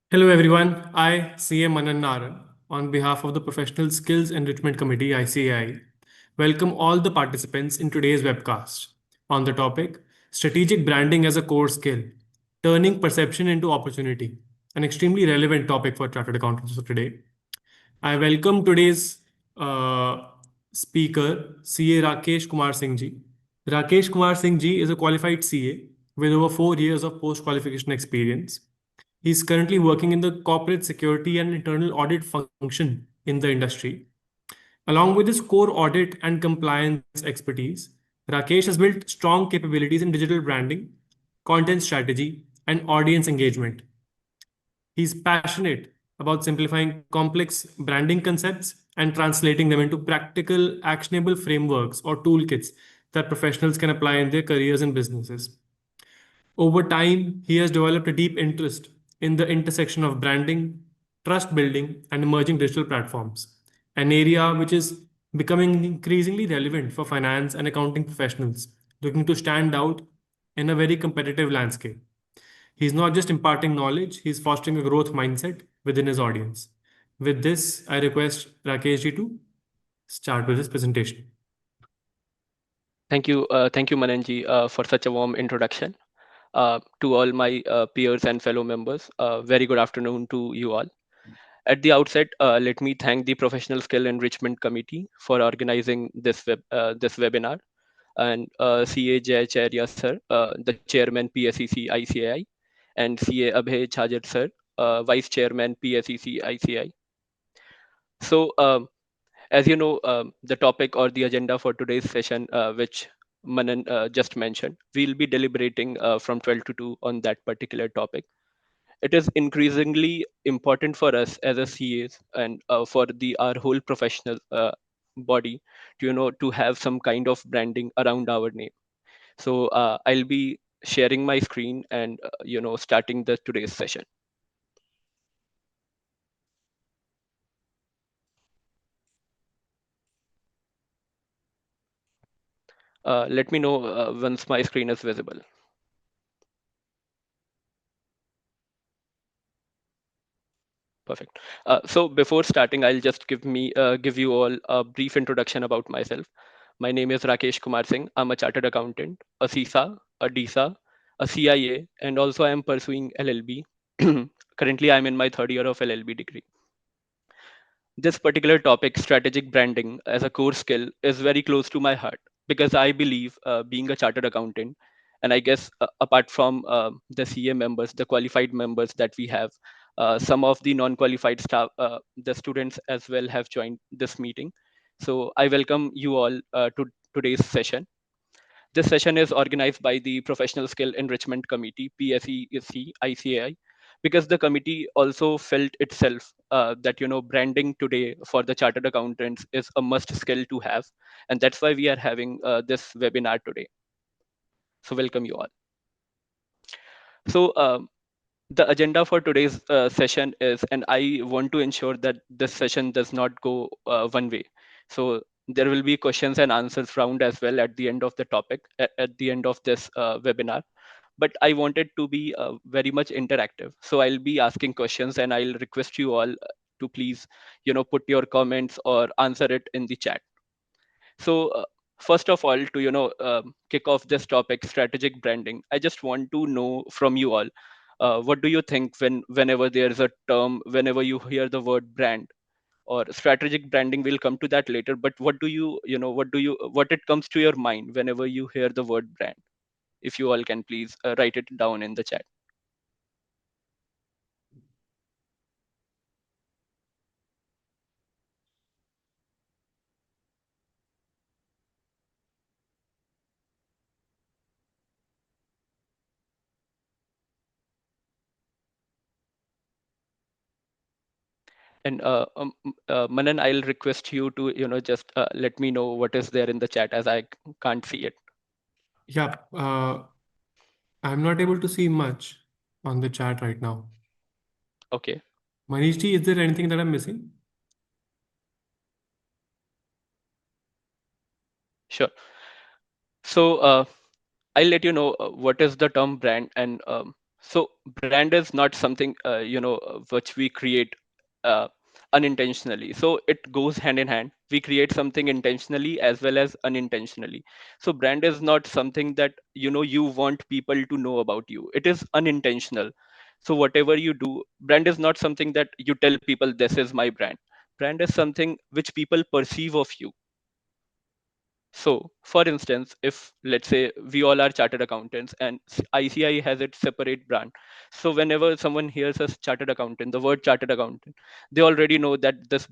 Hello everyone, I, CA Manan Naran, on behalf of the Professional Skills Enrichment Committee ICAI, welcome all the participants in today's webcast on the topic Strategic Branding as a Core Skill, Turning Perception into Opportunity, an extremely relevant topic for chartered accountants for today. I welcome today's uh, speaker, CA Rakesh Kumar Singh ji. Rakesh Kumar Singh ji is a qualified CA with over 4 years of post qualification experience. He's currently working in the corporate security and internal audit function in the industry. Along with his core audit and compliance expertise, Rakesh has built strong capabilities in digital branding, content strategy, and audience engagement. He's passionate about simplifying complex branding concepts and translating them into practical, actionable frameworks or toolkits that professionals can apply in their careers and businesses. Over time, he has developed a deep interest in the intersection of branding, trust building, and emerging digital platforms, an area which is becoming increasingly relevant for finance and accounting professionals looking to stand out in a very competitive landscape. He's not just imparting knowledge, he's fostering a growth mindset within his audience. With this, I request Rakesh ji to start with his presentation. Thank you, Mananji, for such a warm introduction. To all my peers and fellow members, very good afternoon to you all. At the outset, let me thank the Professional Skill Enrichment Committee for organizing this webinar, and CA Jay Charya sir, the chairman PSEC ICAI, and CA Abhay Chhajar sir, vice chairman PSEC ICAI. So, as you know, the topic or the agenda for today's session, which Manan just mentioned, we'll be deliberating from 12 to 2 on that particular topic. It is increasingly important for us as a CAs and for the our whole professional body to to have some kind of branding around our name. So I'll be sharing my screen and starting the today's session. Let me know once my screen is visible. Perfect. So before starting, I'll just give you all a brief introduction about myself. My name is Rakesh Kumar Singh. I'm a chartered accountant, a CISA, a DISA, a CIA, and also I am pursuing LLB. Currently, I'm in my third year of LLB degree. This particular topic, strategic branding as a core skill, is very close to my heart because I believe being a chartered accountant, and I guess apart from the CA members, the qualified members that we have, some of the non-qualified staff, the students as well have joined this meeting. So I welcome you all to today's session. This session is organized by the Professional Skill Enrichment Committee, PSEC ICAI, because the committee also felt itself that branding today for the chartered accountants is a must skill to have, and that's why we are having this webinar today. So welcome you all. So the agenda for today's session is, and I want to ensure that this session does not go one way. So there will be questions and answers round as well at the end of the topic, at the end of this webinar. But I wanted to be very much interactive. So I'll be asking questions and I'll request you all to please, put your comments or answer it in the chat. So first of all, to kick off this topic, strategic branding, I just want to know from you all, what do you think whenever there's a term, whenever you hear the word brand or strategic branding? We'll come to that later. But what do what it comes to your mind whenever you hear the word brand? If you all can please write it down in the chat. And Manan, I'll request you to just let me know what is there in the chat as I can't see it. Yeah, I'm not able to see much on the chat right now. Okay. Manish ji, is there anything that I'm missing? Sure. So I'll let you know what is the term brand, and So brand is not something which we create uh, unintentionally. So it goes hand in hand. We create something intentionally as well as unintentionally. So brand is not something that you want people to know about you. It is unintentional. So whatever you do, brand is not something that you tell people this is my brand. Brand is something which people perceive of you. So, for instance, if let's say we all are chartered accountants and ICI has its separate brand. So, whenever someone hears us chartered accountant, the word chartered accountant, they already know that this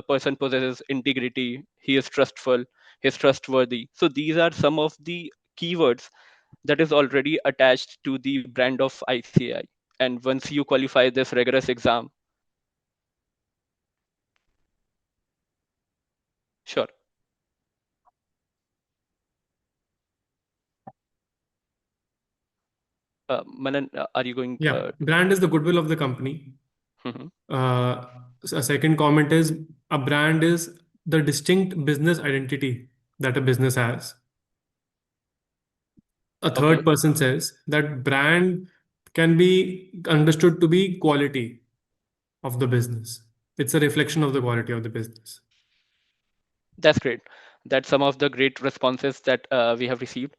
person possesses integrity, he is trustful, he is trustworthy. So, these are some of the keywords that is already attached to the brand of ICI. And once you qualify this rigorous exam, sure. Manan, are you going? Yeah, brand is the goodwill of the company. Mhm. A second comment is a brand is the distinct business identity that a business has. A third Okay. person says that brand can be understood to be quality of the business. It's a reflection of the quality of the business. That's great. That's some of the great responses that we have received.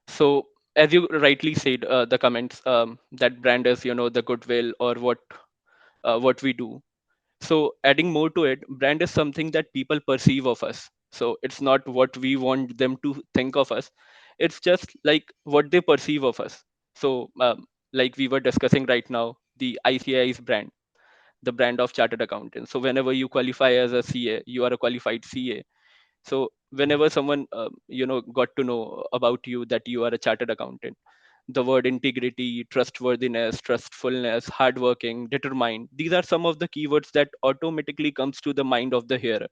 So, as you rightly said, the comments that brand is, the goodwill or what we do. So, adding more to it, brand is something that people perceive of us. So, it's not what we want them to think of us. It's just like what they perceive of us. So, like we were discussing right now, the ICI's brand, the brand of chartered accountants. So, whenever you qualify as a CA, you are a qualified CA. So whenever someone got to know about you that you are a chartered accountant, the word integrity, trustworthiness, trustfulness, hardworking, determined, these are some of the keywords that automatically comes to the mind of the hearer,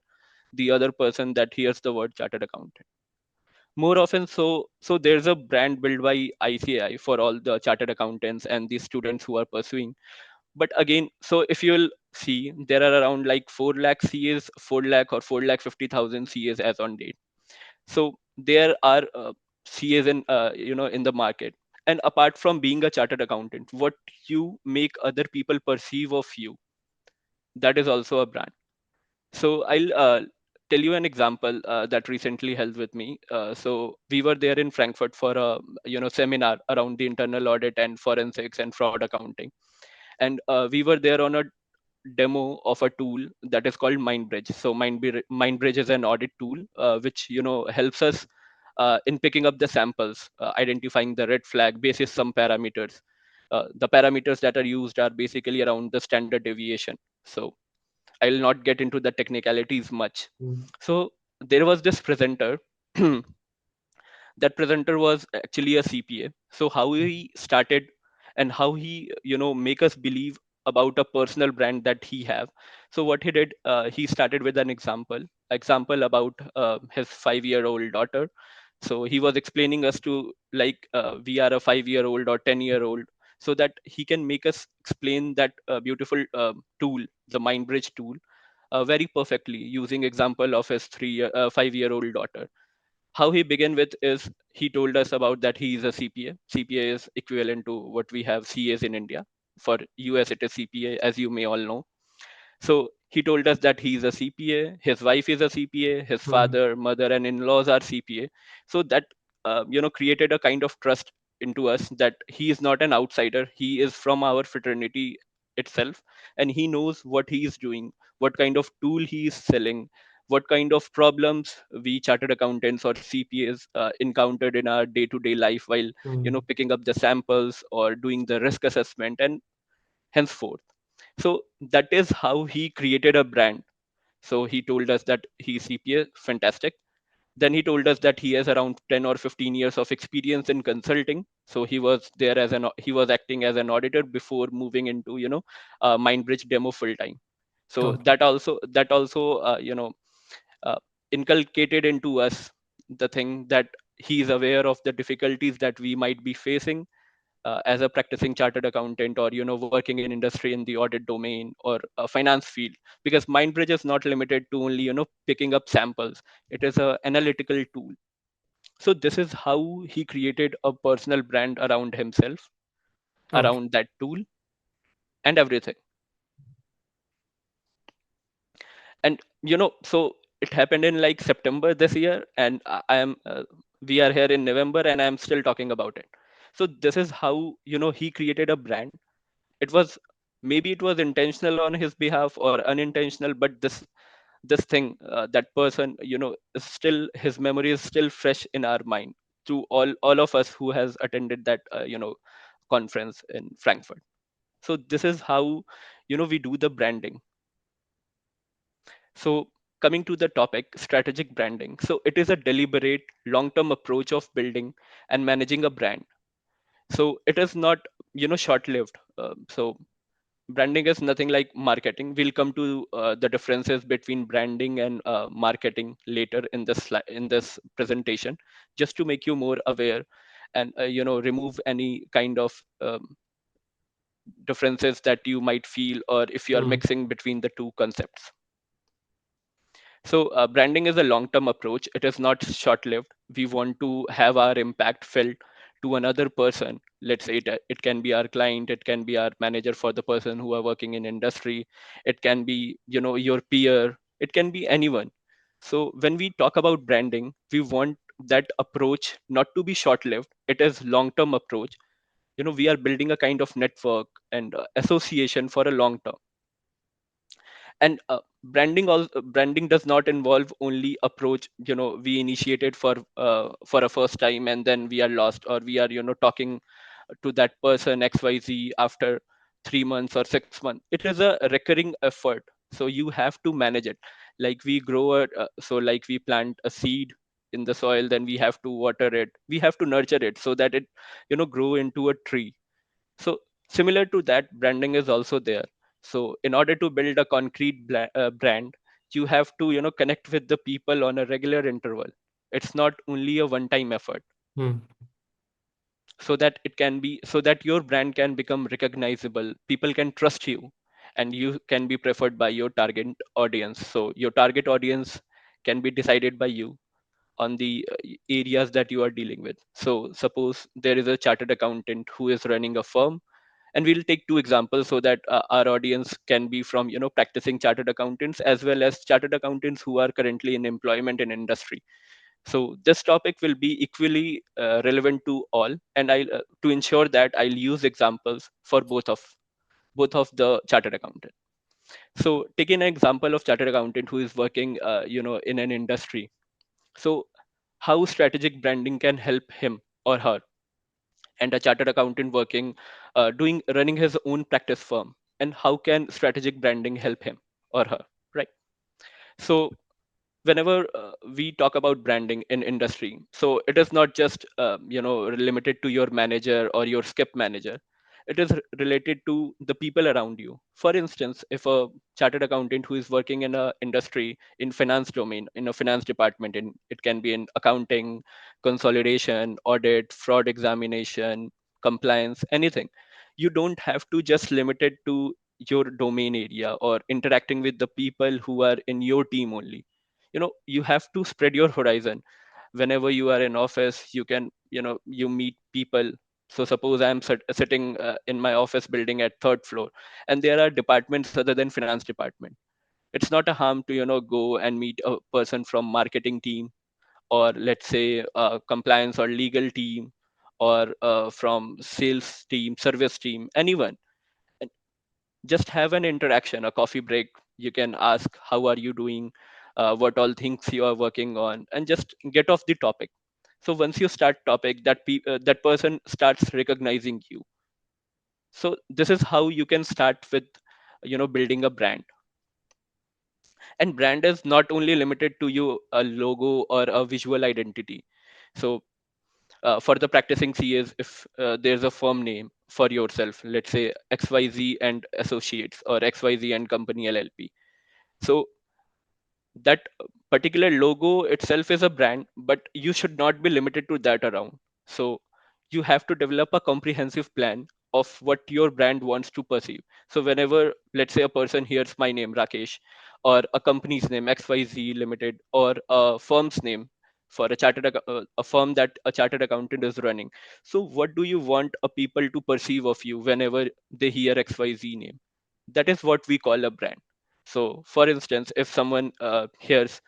the other person that hears the word chartered accountant. More often, so there's a brand built by ICI for all the chartered accountants and the students who are pursuing. But again, so if you'll see, there are around like 4 lakh CAs, 4 lakh or 4 lakh 50,000 CAs as on date. So there are CAs in the market. And apart from being a chartered accountant, what you make other people perceive of you, that is also a brand. So I'll tell you an example that recently held with me. So we were there in Frankfurt for a seminar around the internal audit and forensics and fraud accounting, and we were there on a demo of a tool that is called MindBridge. So MindBridge is an audit tool which helps us in picking up the samples, identifying the red flag basis some parameters. The parameters that are used are basically around the standard deviation. So I'll not get into the technicalities much. Mm. So there was this presenter. That presenter was actually a CPA. So how he started and how he make us believe about a personal brand that he have. So what he did, he started with an example about his 5-year-old daughter. So he was explaining us to like we are a 5-year-old or 10-year-old, so that he can make us explain that beautiful tool, the MindBridge tool, very perfectly using example of his 5-year-old daughter. How he began with is he told us about that he is a CPA. CPA is equivalent to what we have CAs in India. For US, it is CPA, as you may all know. So he told us that he is a CPA, his wife is a CPA, his Mm. father, mother, and in-laws are CPA. So that created a kind of trust into us that he is not an outsider. He is from our fraternity itself, and he knows what he is doing, what kind of tool he is selling, what kind of problems we chartered accountants or CPAs encountered in our day-to-day life while Mm. picking up the samples or doing the risk assessment and henceforth. So that is how he created a brand. So he told us that he's CPA, fantastic. Then he told us that he has around 10 or 15 years of experience in consulting. So he was there as he was acting as an auditor before moving into MindBridge demo full time. So Okay. that also uh, inculcated into us the thing that he is aware of the difficulties that we might be facing as a practicing chartered accountant or working in industry in the audit domain or a finance field, because MindBridge is not limited to only picking up samples. It is a analytical tool. So this is how he created a personal brand around himself. Okay. around that tool and everything. And so it happened in like September this year, and I am we are here in November, and I am still talking about it. So this is how he created a brand. It was, maybe it was intentional on his behalf or unintentional, but this thing, that person, is still, his memory is still fresh in our mind, to all of us who has attended that conference in Frankfurt. So this is how we do the branding. So, coming to the topic, strategic branding. So, it is a deliberate, long term approach of building and managing a brand. So, it is not, short lived. So, branding is nothing like marketing. We'll come to the differences between branding and marketing later in in this presentation, just to make you more aware and remove any kind of differences that you might feel, or if you are Hmm. mixing between the two concepts. So, branding is a long term approach. It is not short lived. We want to have our impact felt to another person. Let's say it can be our client, it can be our manager for the person who are working in industry, it can be, your peer, it can be anyone. So, when we talk about branding, we want that approach not to be short lived. It is long term approach. We are building a kind of network and association for a long term. And branding does not involve only approach we initiated for a first time, and then we are lost, or we are talking to that person XYZ after 3 months or 6 months. It is a recurring effort, so you have to manage it. Like we grow it, so like we plant a seed in the soil, then we have to water it, we have to nurture it so that it grow into a tree. So similar to that, branding is also there. So in order to build a concrete brand, you have to connect with the people on a regular interval. It's not only a one time effort. Hmm. So that it can be, so that your brand can become recognizable, people can trust you, and you can be preferred by your target audience. So your target audience can be decided by you on the areas that you are dealing with. So suppose there is a chartered accountant who is running a firm, and we'll take two examples so that our audience can be from practicing chartered accountants as well as chartered accountants who are currently in employment in industry. So this topic will be equally relevant to all, and I to ensure that I'll use examples for both of the chartered accountant. So taking an example of chartered accountant who is working in an industry. So how strategic branding can help him or her, and a chartered accountant working doing running his own practice firm, and how can strategic branding help him or her, right? So whenever we talk about branding in industry, so it is not just limited to your manager or your skip manager. It is related to the people around you. For instance, if a chartered accountant who is working in a industry in finance domain, in a finance department, in it can be in accounting, consolidation, audit, fraud examination, compliance, anything, you don't have to just limit it to your domain area or interacting with the people who are in your team only. You have to spread your horizon. Whenever you are in office, you can you meet people. So suppose I'm sitting in my office building at third floor, and there are departments other than finance department. It's not a harm to go and meet a person from marketing team, or let's say compliance or legal team, or from sales team, service team, anyone. And just have an interaction, a coffee break. You can ask, how are you doing, what all things you are working on, and just get off the topic. So once you start topic, that person starts recognizing you. So this is how you can start with building a brand. And brand is not only limited to you a logo or a visual identity. So for the practicing CAs, if there's a firm name for yourself, let's say XYZ and Associates or XYZ and Company LLP. So that particular logo itself is a brand, but you should not be limited to that around. So you have to develop a comprehensive plan of what your brand wants to perceive. So whenever, let's say, a person hears my name Rakesh, or a company's name XYZ Limited, or a firm's name, for a firm that a chartered accountant is running. So what do you want a people to perceive of you whenever they hear XYZ name? That is what we call a brand. So for instance, if someone hears,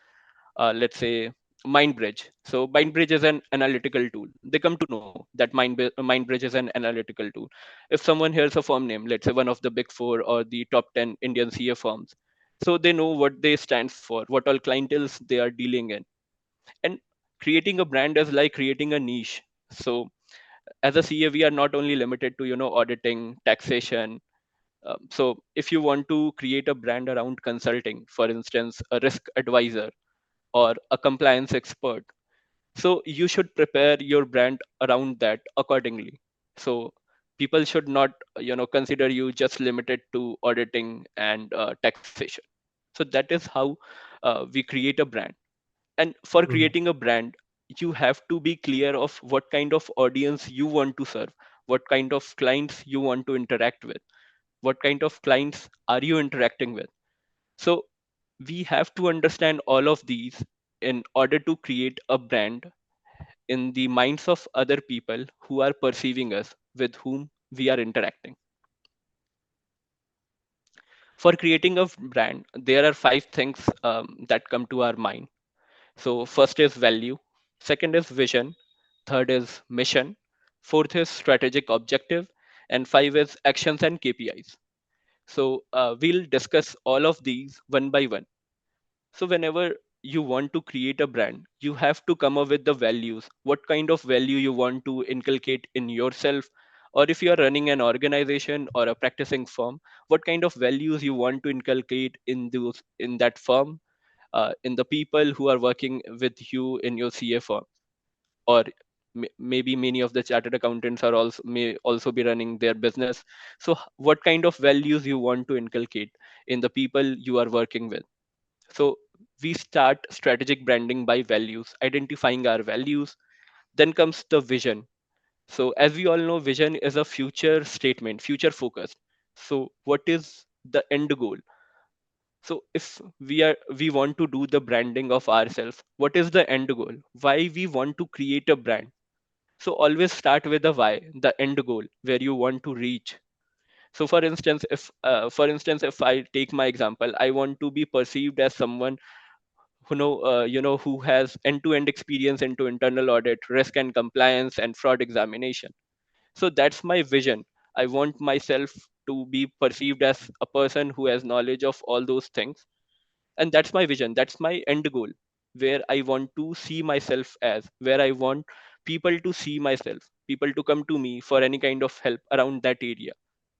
let's say, MindBridge. So MindBridge is an analytical tool. They come to know that MindBridge is an analytical tool. If someone hears a firm name, let's say one of the big four or the top 10 Indian CA firms, so they know what they stand for, what all clienteles they are dealing in. And creating a brand is like creating a niche. So as a CA, we are not only limited to auditing, taxation. So if you want to create a brand around consulting, for instance, a risk advisor or a compliance expert, so you should prepare your brand around that accordingly. So people should not consider you just limited to auditing and taxation. So that is how we create a brand. And for Mm. creating a brand, you have to be clear of what kind of audience you want to serve, what kind of clients you want to interact with, what kind of clients are you interacting with. So we have to understand all of these in order to create a brand in the minds of other people who are perceiving us, with whom we are interacting. For creating a brand, there are five things that come to our mind. So, first is value, second is vision, third is mission, fourth is strategic objective, and five is actions and KPIs. So, we'll discuss all of these one by one. So, whenever you want to create a brand, you have to come up with the values. What kind of value you want to inculcate in yourself, or if you are running an organization or a practicing firm, what kind of values you want to inculcate in that firm, in the people who are working with you in your CA firm, or maybe many of the chartered accountants are also may also be running their business. So what kind of values you want to inculcate in the people you are working with. So we start strategic branding by values, identifying our values. Then comes the vision. So as we all know, vision is a future statement, future focused. So what is the end goal? So if we want to do the branding of ourselves, what is the end goal? Why we want to create a brand? So always start with the why, the end goal, where you want to reach. So for instance, if I take my example, I want to be perceived as someone who has end-to-end experience into internal audit, risk and compliance, and fraud examination. So that's my vision. I want myself to be perceived as a person who has knowledge of all those things, and that's my vision, that's my end goal, where I want to see myself as, where I want people to see myself, people to come to me for any kind of help around that area.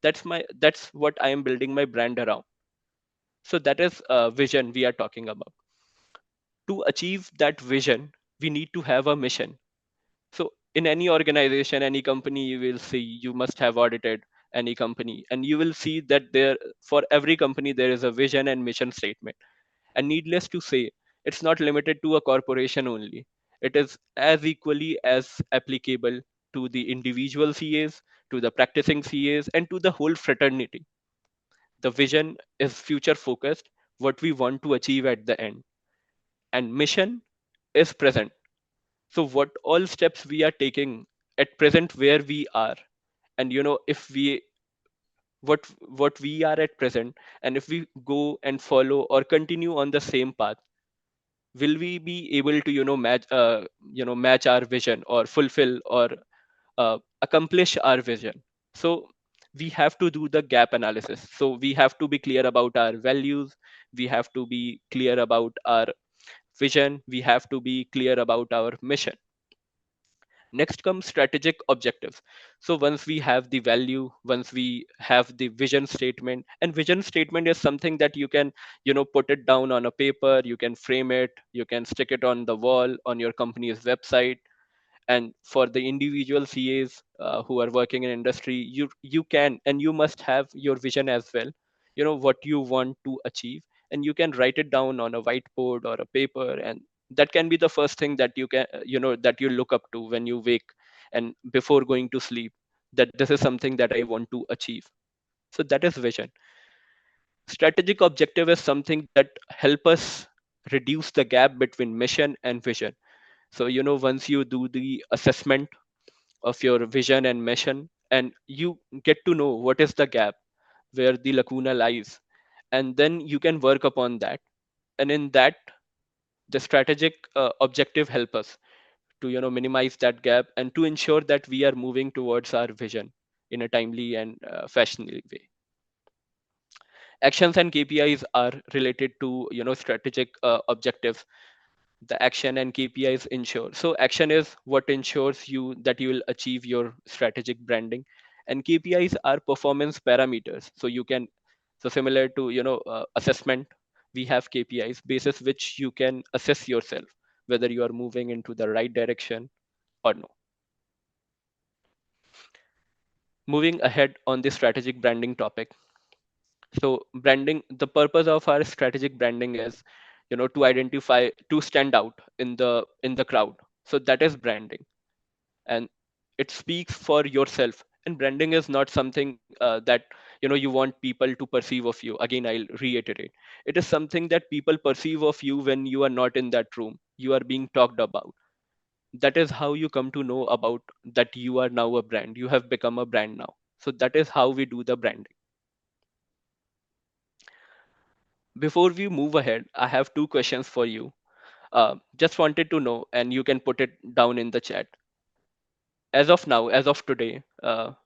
That's what I am building my brand around. So that is vision we are talking about. To achieve that vision, we need to have a mission. So in any organization, any company, you will see, you must have audited any company, and you will see that there, for every company, there is a vision and mission statement. And needless to say, it's not limited to a corporation only. It is as equally as applicable to the individual CAs, to the practicing CAs, and to the whole fraternity. The vision is future focused, what we want to achieve at the end. And mission is present. So, what all steps we are taking at present, where we are, and if we what we are at present, and if we go and follow or continue on the same path, will we be able to match our vision or fulfill or accomplish our vision. So we have to do the gap analysis. So we have to be clear about our values, we have to be clear about our vision, we have to be clear about our mission. Next comes strategic objectives. So once we have the value, once we have the vision statement, and vision statement is something that you can put it down on a paper, you can frame it, you can stick it on the wall on your company's website. And for the individual CAs who are working in industry, you can and you must have your vision as well, what you want to achieve, and you can write it down on a whiteboard or a paper. And that can be the first thing that that you look up to when you wake and before going to sleep, that this is something that I want to achieve. So that is vision. Strategic objective is something that help us reduce the gap between mission and vision. So, once you do the assessment of your vision and mission, and you get to know what is the gap, where the lacuna lies, and then you can work upon that. And in that, the strategic objective help us to minimize that gap and to ensure that we are moving towards our vision in a timely and fashionable way. Actions and KPIs are related to strategic objectives. The action and KPIs ensure. So action is what ensures you that you will achieve your strategic branding, and KPIs are performance parameters. So you can, so similar to assessment, we have KPIs basis which you can assess yourself whether you are moving into the right direction or no. Moving ahead on the strategic branding topic. So branding, the purpose of our strategic branding is to identify, to stand out in the crowd. So that is branding, and it speaks for yourself. And branding is not something that you want people to perceive of you. Again, I'll reiterate, it is something that people perceive of you when you are not in that room, you are being talked about. That is how you come to know about that you are now a brand, you have become a brand now. So that is how we do the branding. Before we move ahead, I have two questions for you. Just wanted to know, and you can put it down in the chat. As of now, as of today,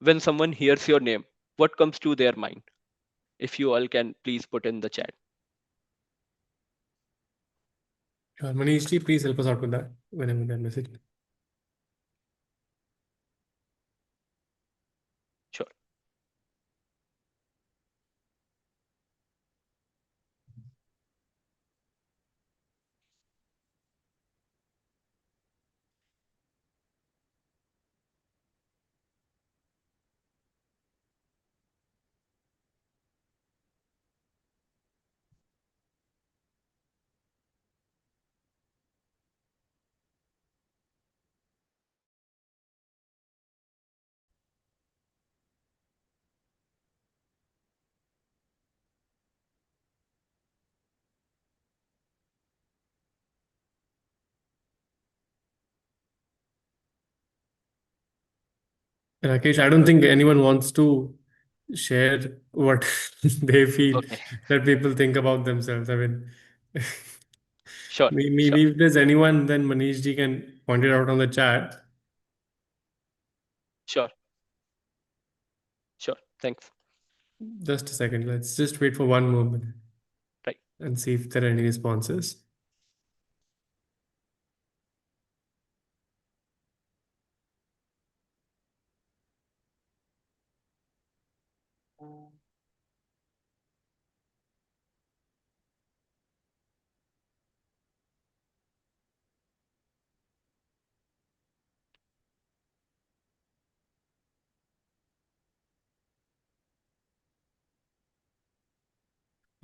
when someone hears your name, what comes to their mind? If you all can please put in the chat. Sure. Manish ji, please help us out with that whenever that message. Sure. Rakesh, I don't think anyone wants to share what they feel Okay. that people think about themselves. I mean, Sure. Sure. maybe if there's anyone, then Manish ji can point it out on the chat. Sure. Sure. Thanks. Just a second. Let's just wait for one more minute Right. and see if there are any responses.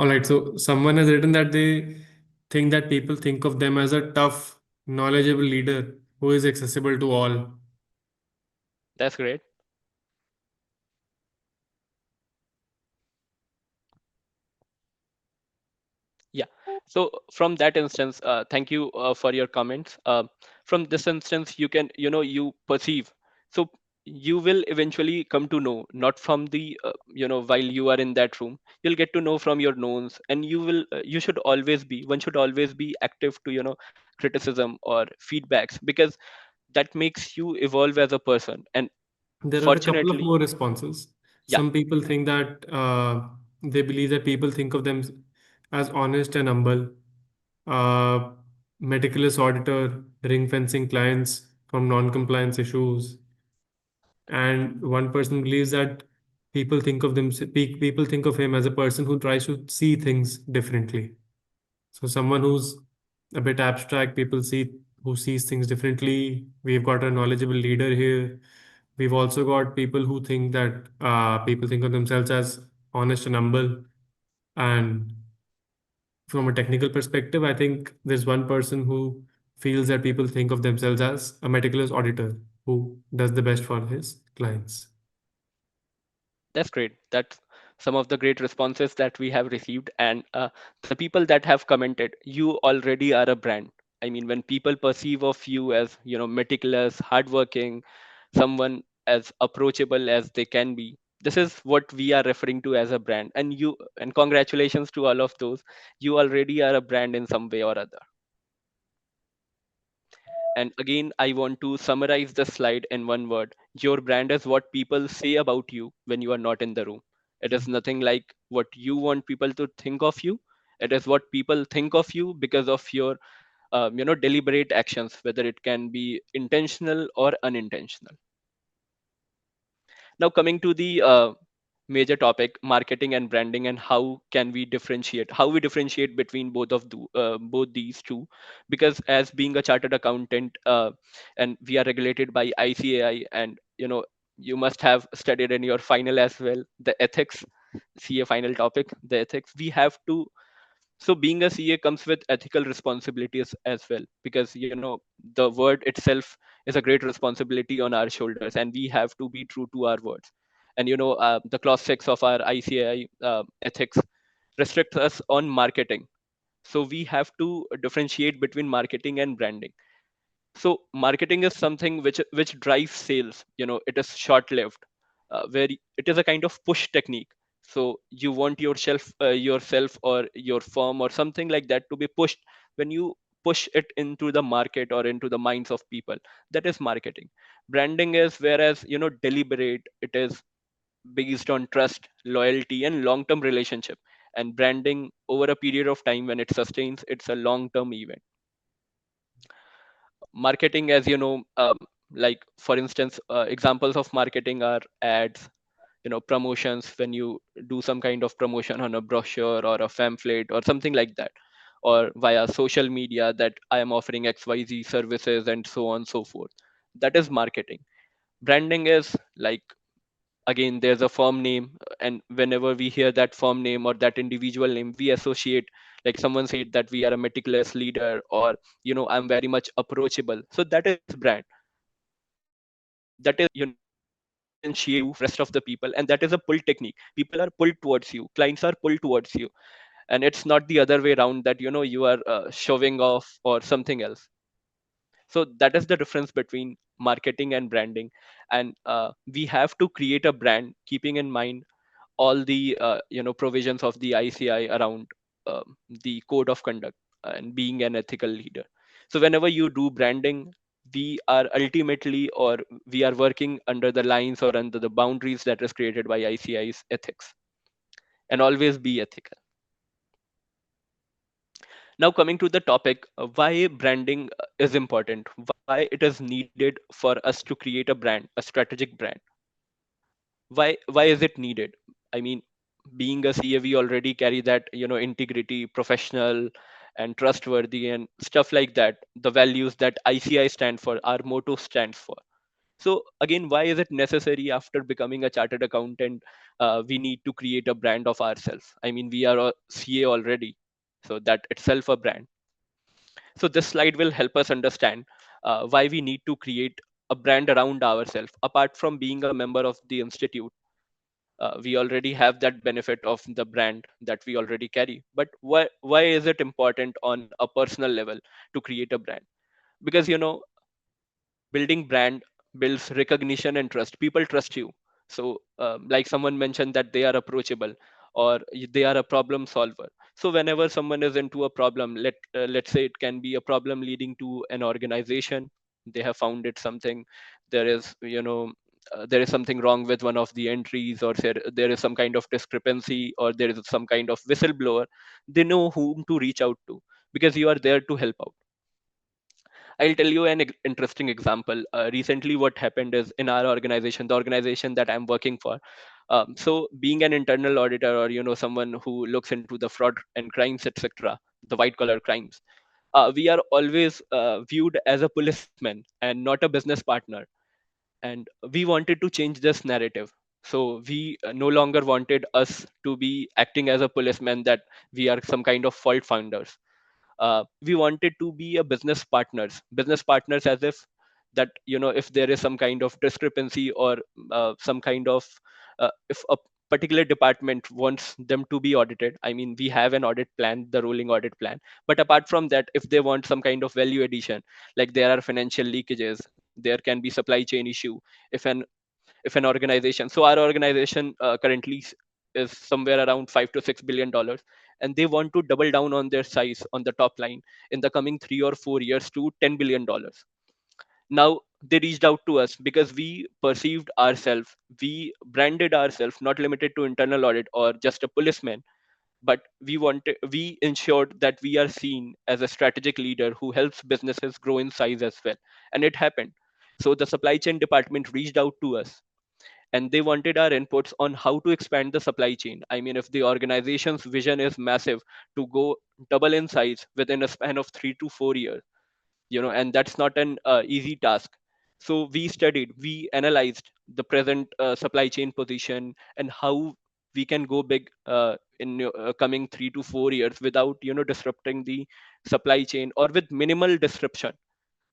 All right, so someone has written that they think that people think of them as a tough, knowledgeable leader who is accessible to all. That's great. Yeah. So from that instance, thank you for your comments. From this instance, you can, you perceive. So you will eventually come to know, not from the, while you are in that room, you'll get to know from your knowns, and you should always be, one should always be active to, criticism or feedbacks, because that makes you evolve as a person. And There are a couple of fortunately, more responses. yeah, Some people think that they believe that people think of them as honest and humble, uh, meticulous auditor, ring fencing clients from non-compliance issues. And one person believes that people think of him as a person who tries to see things differently. So someone who's a bit abstract, people see who sees things differently. We've got a knowledgeable leader here. We've also got people who think that people think of themselves as honest and humble. And from a technical perspective, I think there's one person who feels that people think of themselves as a meticulous auditor who does the best for his clients. that's great. That's some of the great responses that we have received. And the people that have commented, you already are a brand. I mean, when people perceive of you as, meticulous, hardworking, someone as approachable as they can be, this is what we are referring to as a brand. And congratulations to all of those. You already are a brand in some way or other. And again, I want to summarize the slide in one word. Your brand is what people say about you when you are not in the room. It is nothing like what you want people to think of you. It is what people think of you because of your deliberate actions, whether it can be intentional or unintentional. Now, coming to the major topic, marketing and branding, and how we differentiate between both these two. Because as being a chartered accountant, and we are regulated by ICAI, and you must have studied in your final as well, the ethics. CA final topic, the ethics. We have to So being a CA comes with ethical responsibilities as well, because the word itself is a great responsibility on our shoulders, and we have to be true to our words. And the clause 6 of our ICAI ethics restricts us on marketing. So we have to differentiate between marketing and branding. So marketing is something which drives sales. It is short lived, where it is a kind of push technique. So you want yourself or your firm or something like that to be pushed. When you push it into the market or into the minds of people, that is marketing. Branding is, whereas deliberate, it is based on trust, loyalty, and long term relationship. And branding over a period of time, when it sustains, it's a long term event. Marketing, as like for instance, examples of marketing are ads, promotions, when you do some kind of promotion on a brochure or a pamphlet or something like that, or via social media, that I am offering XYZ services and so on so forth. That is marketing. Branding is like, again, there's a firm name, and whenever we hear that firm name or that individual name, we associate, like someone said, that we are a meticulous leader, or I'm very much approachable. So that is brand. That is differentiate you rest of the people, and that is a pull technique. People are pulled towards you, clients are pulled towards you, and it's not the other way around, that you are showing off or something else. So that is the difference between marketing and branding. And we have to create a brand keeping in mind all the provisions of the ICI around the code of conduct and being an ethical leader. So whenever you do branding, we are ultimately, or we are working under the lines or under the boundaries that is created by ICI's ethics, and always be ethical. Now, coming to the topic, why branding is important, why it is needed for us to create a brand, a strategic brand. Why is it needed? I mean, being a CA, we already carry that integrity, professional, and trustworthy, and stuff like that. The values that ICI stand for, our motto stands for. So again, why is it necessary after becoming a chartered accountant? We need to create a brand of ourselves. I mean, we are a CA already, so that itself a brand. So this slide will help us understand why we need to create a brand around ourselves. Apart from being a member of the institute, we already have that benefit of the brand that we already carry. But why is it important on a personal level to create a brand? Because building brand builds recognition and trust. People trust you. So like someone mentioned, that they are approachable, or they are a problem solver. So whenever someone is into a problem, let's say it can be a problem leading to an organization. They have found it something, there is there is something wrong with one of the entries, or there is some kind of discrepancy, or there is some kind of whistleblower. They know whom to reach out to, because you are there to help out. I'll tell you an interesting example. Recently, what happened is, in our organization, the organization that I'm working for. So, being an internal auditor, or someone who looks into the fraud and crimes, etc., the white collar crimes, we are always viewed as a policeman and not a business partner. And we wanted to change this narrative. So we no longer wanted us to be acting as a policeman, that we are some kind of fault finders. We wanted to be a business partners, as if that if there is some kind of discrepancy, or some kind of if a particular department wants them to be audited, I mean, we have an audit plan, the rolling audit plan. But apart from that, if they want some kind of value addition, like there are financial leakages, there can be supply chain issue. If an organization, so our organization currently is somewhere around 5 to 6 billion dollars, and they want to double down on their size on the top line in the coming 3 or 4 years to $10 billion. Now they reached out to us because we perceived ourselves, we branded ourselves, not limited to internal audit or just a policeman, but we ensured that we are seen as a strategic leader who helps businesses grow in size as well. And it happened. So the supply chain department reached out to us, and they wanted our inputs on how to expand the supply chain. I mean, if the organization's vision is massive, to go double in size within a span of 3 to 4 years, and that's not an easy task. So we studied, we analyzed the present supply chain position and how we can go big in coming 3 to 4 years without disrupting the supply chain or with minimal disruption.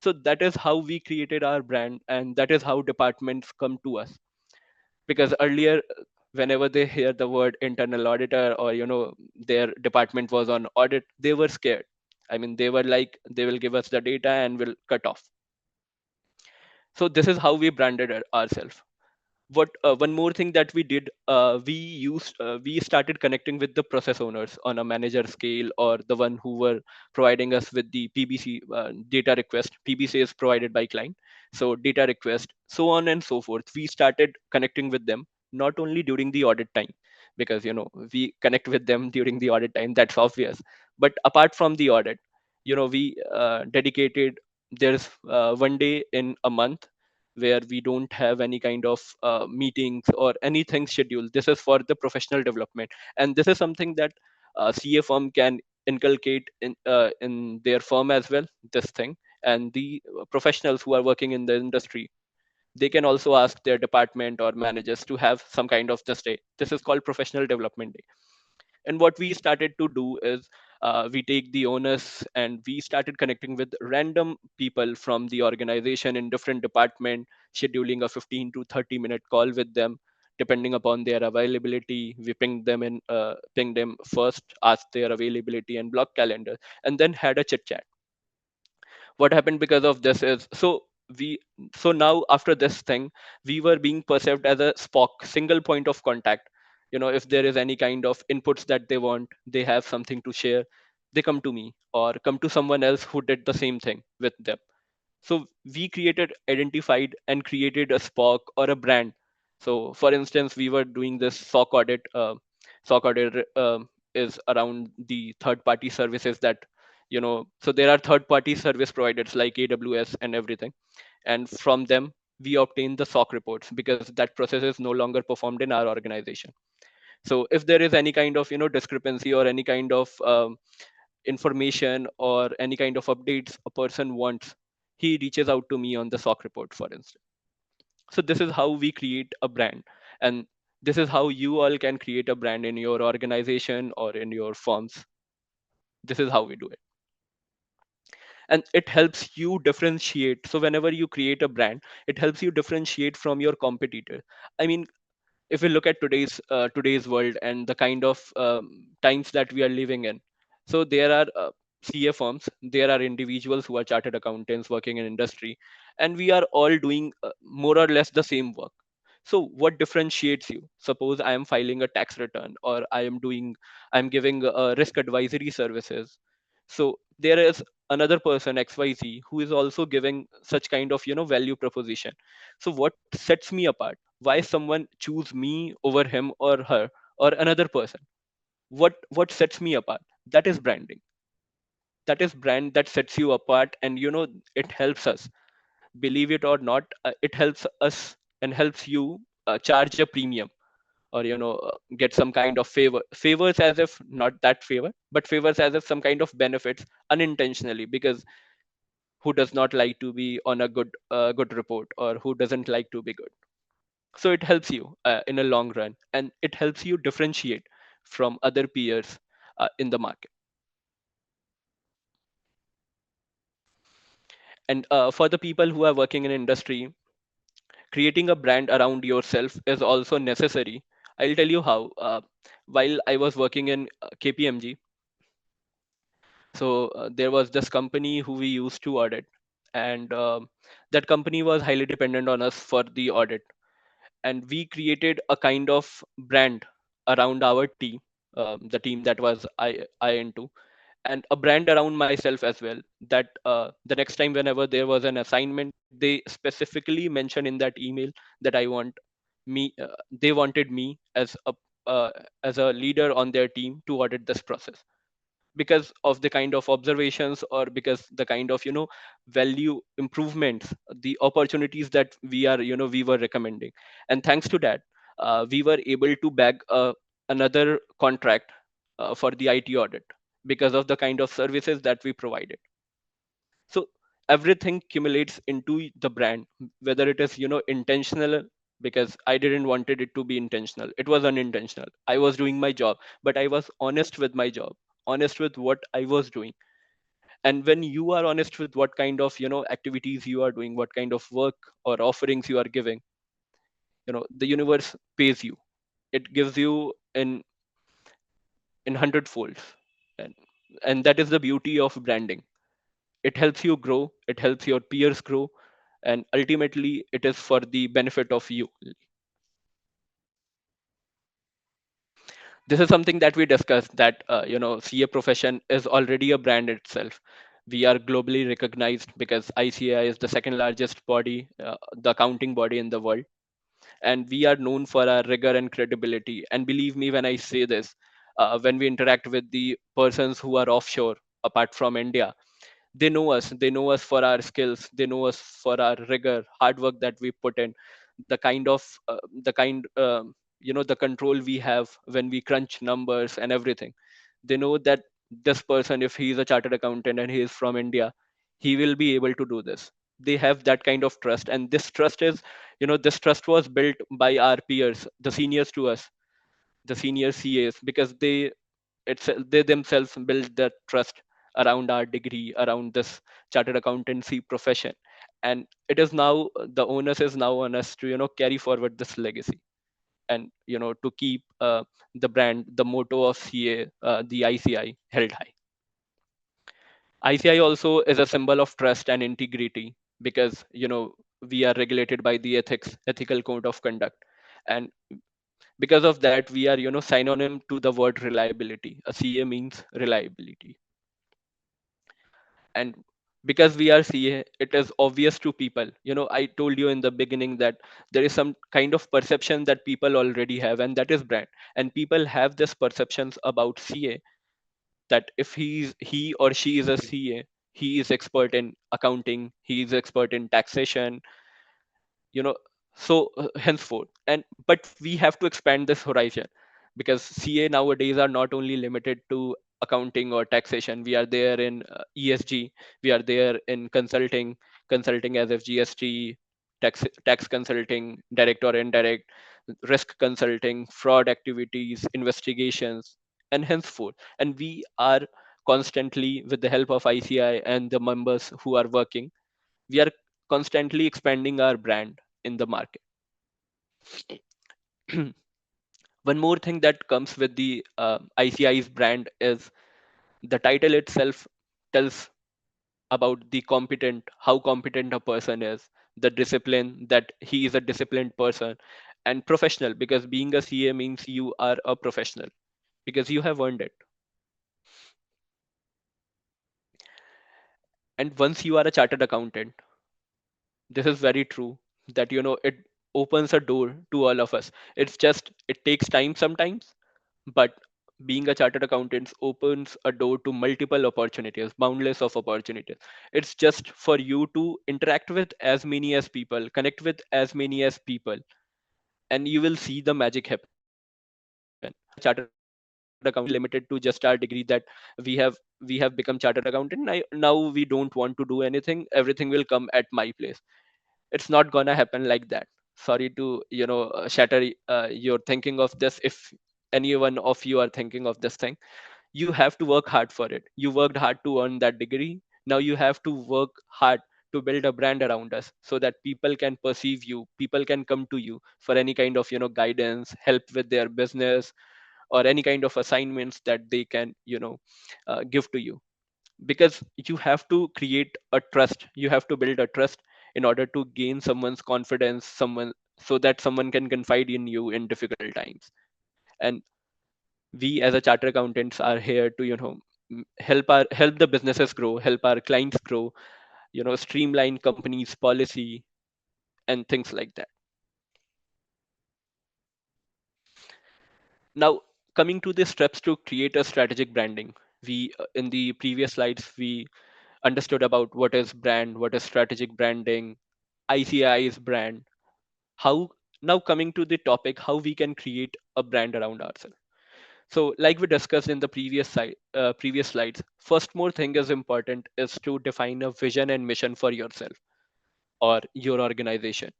So that is how we created our brand, and that is how departments come to us. Because earlier, whenever they hear the word internal auditor, or their department was on audit, they were scared. I mean, they were like, they will give us the data and will cut off. So this is how we branded ourselves. What One more thing that we did, we started connecting with the process owners on a manager scale, or the one who were providing us with the PBC, data request. PBC is provided by client, so data request, so on and so forth. We started connecting with them not only during the audit time, because we connect with them during the audit time, that's obvious. But apart from the audit, we dedicated, there's one day in a month where we don't have any kind of meetings or anything scheduled. This is for the professional development, and this is something that CA firm can inculcate in their firm as well. This thing, and the professionals who are working in the industry, they can also ask their department or managers to have some kind of this day. This is called professional development day. And what we started to do is, we take the onus and we started connecting with random people from the organization in different department, scheduling a 15 to 30-minute call with them depending upon their availability. We pinged them first, asked their availability and block calendar, and then had a chit chat. What happened because of this is, we so now after this thing, we were being perceived as a spock, single point of contact. If there is any kind of inputs that they want, they have something to share, they come to me or come to someone else who did the same thing with them. So we identified and created a spock or a brand. So for instance, we were doing this SOC audit. SOC audit is around the third party services that, so there are third party service providers like AWS and everything, and from them we obtain the SOC reports because that process is no longer performed in our organization. So if there is any kind of discrepancy or any kind of information or any kind of updates a person wants, he reaches out to me on the SOC report, for instance. So this is how we create a brand, and this is how you all can create a brand in your organization or in your firms. This is how we do it, and it helps you differentiate. So whenever you create a brand, it helps you differentiate from your competitor. I mean, if we look at today's world and the kind of times that we are living in, so there are CA firms, there are individuals who are chartered accountants working in industry, and we are all doing more or less the same work. So what differentiates you? Suppose I am filing a tax return, or I'm giving risk advisory services. So there is another person XYZ who is also giving such kind of value proposition. So what sets me apart? Why someone choose me over him or her or another person? What sets me apart? That is branding. That is brand that sets you apart, and it helps us, believe it or not, it helps us and helps you charge a premium, or get some kind of favors, as if not that favor, but favors as if some kind of benefits unintentionally, because who does not like to be on a good report, or who doesn't like to be good? So it helps you in a long run, and it helps you differentiate from other peers in the market. And for the people who are working in industry, creating a brand around yourself is also necessary. I'll tell you how. While I was working in KPMG, so there was this company who we used to audit, and that company was highly dependent on us for the audit, and we created a kind of brand around our team, the team that was I into, and a brand around myself as well, that the next time whenever there was an assignment, they specifically mention in that email that I want me they wanted me uh, as a leader on their team to audit this process, because of the kind of observations, or because the kind of value improvements, the opportunities that we were recommending. And thanks to that, we were able to bag another contract for the IT audit, because of the kind of services that we provided. So everything accumulates into the brand, whether it is intentional, because I didn't wanted it to be intentional, it was unintentional. I was doing my job, but I was honest with my job, honest with what I was doing. And when you are honest with what kind of activities you are doing, what kind of work or offerings you are giving, the universe pays you. It gives you in hundred folds. And and that is the beauty of branding. It helps you grow, it helps your peers grow, and ultimately it is for the benefit of you. This is something that we discussed, that CA profession is already a brand itself. We are globally recognized because ICAI is the second largest body, the accounting body in the world, and we are known for our rigor and credibility. And believe me when I say this, when we interact with the persons who are offshore apart from India, they know us for our skills, they know us for our rigor, hard work that we put in, the kind of the kind the control we have when we crunch numbers and everything. They know that this person, if he is a chartered accountant and he is from India, he will be able to do this. They have that kind of trust, and this trust was built by our peers, the seniors to us, the senior CAs, because they themselves build that trust around our degree, around this chartered accountancy profession. And it is now, the onus is now on us to carry forward this legacy, and to keep the brand, the motto of CA, the ICI, held high. ICI also is a symbol of trust and integrity, because we are regulated by the ethical code of conduct. And because of that, we are synonym to the word reliability. A CA means reliability. And because we are CA, it is obvious to people. I told you in the beginning that there is some kind of perception that people already have, and that is brand. And people have this perceptions about CA, that if he or she is a CA, he is expert in accounting, he is expert in taxation, you know henceforth. And but we have to expand this horizon, because CA nowadays are not only limited to accounting or taxation. We are there in ESG, we are there in consulting as FGST, tax consulting, direct or indirect, risk consulting, fraud activities, investigations, and henceforth. And we are constantly, with the help of ICI and the members who are working, we are constantly expanding our brand in the market. One more thing that comes with the ICI's brand is the title itself tells about the competent, how competent a person is, the discipline, that he is a disciplined person, and professional, because being a CA means you are a professional, because you have earned it. And once you are a chartered accountant, this is very true, that it opens a door to all of us. It's just, it takes time sometimes, but being a chartered accountant opens a door to multiple opportunities, boundless of opportunities. It's just for you to interact with as many as people, connect with as many as people, and you will see the magic happen. Chartered accountant is not limited to just our degree, that we have become chartered accountant. Now we don't want to do anything, everything will come at my place. It's not gonna happen like that. Sorry to shatter your thinking of this, if any one of you are thinking of this thing. You have to work hard for it. You worked hard to earn that degree, now you have to work hard to build a brand around us so that people can perceive you, people can come to you for any kind of guidance, help with their business, or any kind of assignments that they can give to you. Because you have to create a trust, you have to build a trust in order to gain someone's confidence, someone, so that someone can confide in you in difficult times. And we as a charter accountants are here to help the businesses grow, help our clients grow, streamline companies policy and things like that. Now, coming to the steps to create a strategic branding, we in the previous slides we understood about what is brand, what is strategic branding, ICI's brand. How Now coming to the topic, how we can create a brand around ourselves. So, like we discussed in the previous slides, first more thing is important is to define a vision and mission for yourself or your organization.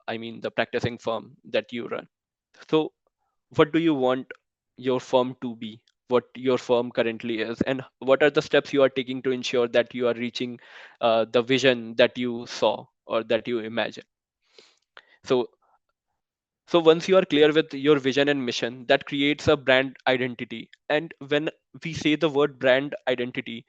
I mean, the practicing firm that you run. So, what do you want your firm to be? What your firm currently is, and what are the steps you are taking to ensure that you are reaching the vision that you saw or that you imagine? So, so once you are clear with your vision and mission, that creates a brand identity. And when we say the word brand identity,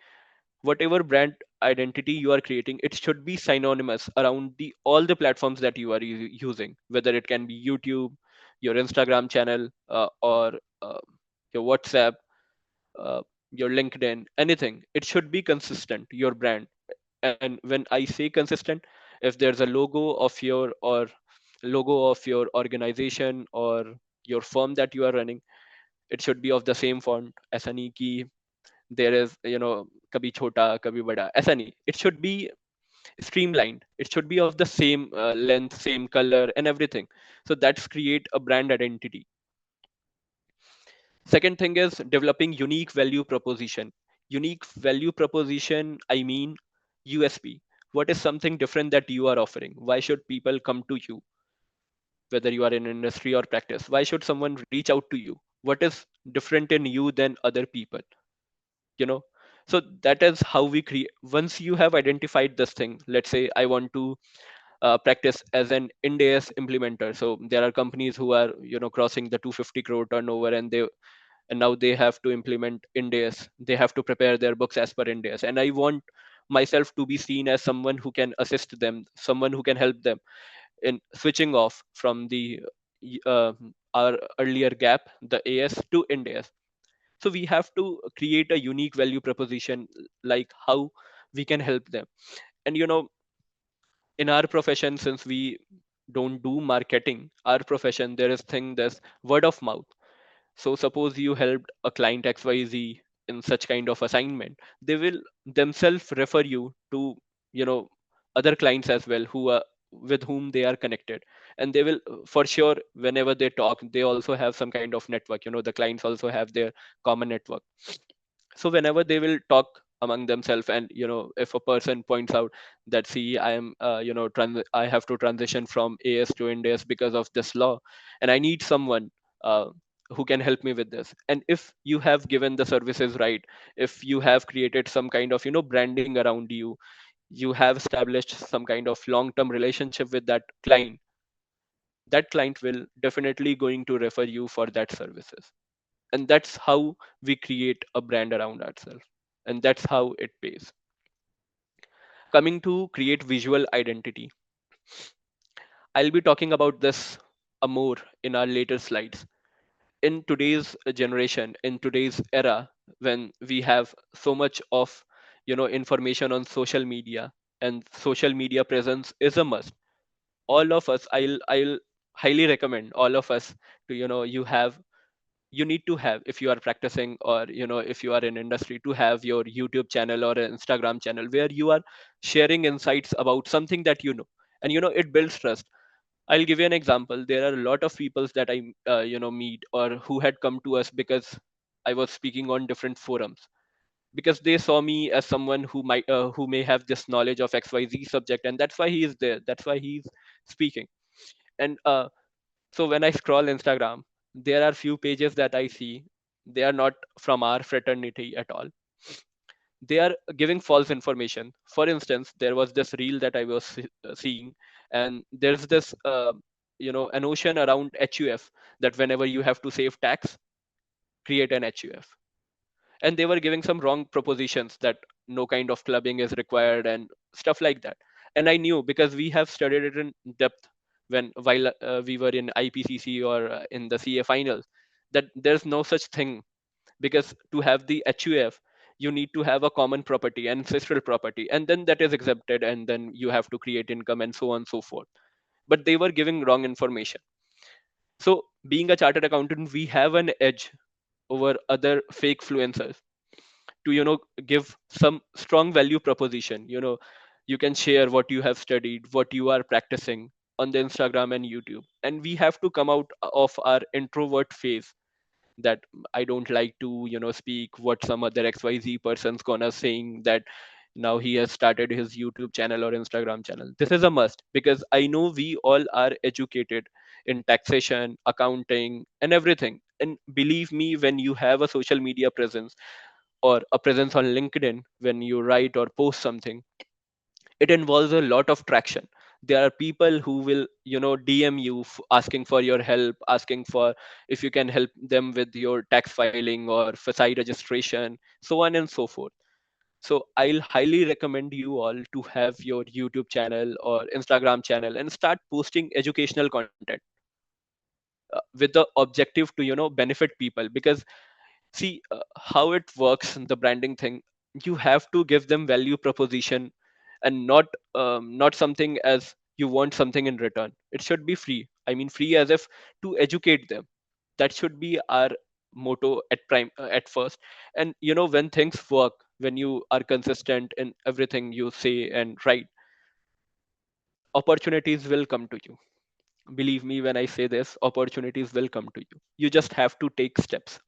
whatever brand identity you are creating, it should be synonymous around the all the platforms that you are using, whether it can be YouTube, your Instagram channel, or uh, your WhatsApp, uh, your LinkedIn, anything. It should be consistent, your brand. And when I say consistent, if there's a logo of your or logo of your organization or your firm that you are running, it should be of the same font. ऐसा नहीं कि there is कभी छोटा कभी बड़ा, ऐसा नहीं. It should be streamlined, it should be of the same length, same color and everything. So that's create a brand identity. Second thing is developing unique value proposition. Unique value proposition, I mean USP. What is something different that you are offering? Why should people come to you? Whether you are in industry or practice, why should someone reach out to you? What is different in you than other people? You know, so that is how we create. Once you have identified this thing, let's say I want to practice as an Ind AS implementer. So there are companies who are crossing the 250 crore turnover, and now they have to implement Ind AS. They have to prepare their books as per Ind AS, and I want myself to be seen as someone who can assist them, someone who can help them in switching off from the uh, our earlier gap, the AS to Ind AS. So we have to create a unique value proposition, like how we can help them. And in our profession, since we don't do marketing, our profession, there is thing, there's word of mouth. So suppose you helped a client XYZ in such kind of assignment, they will themselves refer you to you know other clients as well who are with whom they are connected. And they will for sure, whenever they talk, they also have some kind of network. The clients also have their common network. So whenever they will talk among themselves, and if a person points out that, see, I am I have to transition from AS to Ind AS because of this law, and I need someone uh, who can help me with this. And if you have given the services right, if you have created some kind of branding around you, you have established some kind of long term relationship with that client, that client will definitely going to refer you for that services. And that's how we create a brand around ourselves, and that's how it pays. Coming to create visual identity, I'll be talking about this more in our later slides. In today's generation, in today's era, when we have so much of information on social media, and social media presence is a must. All of us, I'll highly recommend all of us to you need to have, if you are practicing, or if you are in industry, to have your YouTube channel or an Instagram channel where you are sharing insights about something that and it builds trust. I'll give you an example. There are a lot of people that I meet, or who had come to us because I was speaking on different forums, because they saw me as someone who may have this knowledge of XYZ subject, and that's why he is there, that's why he's speaking. And so when I scroll Instagram, there are few pages that I see, they are not from our fraternity at all. they are giving false information. For instance, there was this reel that I was seeing, and there's this a notion around HUF, that whenever you have to save tax, create an HUF. And they were giving some wrong propositions that no kind of clubbing is required and stuff like that. And I knew, because we have studied it in depth when while we were in IPCC or in the CA finals, that there's no such thing. Because to have the HUF, you need to have a common property, ancestral property, and then that is exempted, and then you have to create income and so on and so forth. But they were giving wrong information. So being a chartered accountant, we have an edge over other fake influencers to give some strong value proposition. You can share what you have studied, what you are practicing on the Instagram and YouTube, and we have to come out of our introvert phase, that I don't like to speak what some other XYZ person's gonna saying, that now he has started his YouTube channel or Instagram channel. This is a must, because I know we all are educated in taxation, accounting, and everything. And believe me, when you have a social media presence or a presence on LinkedIn, when you write or post something, it involves a lot of traction. There are people who will DM you, asking for your help, asking for if you can help them with your tax filing or FSI registration, so on and so forth. So I'll highly recommend you all to have your YouTube channel or Instagram channel and start posting educational content, with the objective to benefit people. Because see, how it works, the branding thing, you have to give them value proposition, and not something as you want something in return. It should be free. I mean, free as if to educate them. That should be our motto at first. And when things work, when you are consistent in everything you say and write, opportunities will come to you. Believe me when I say this, opportunities will come to you. You just have to take steps.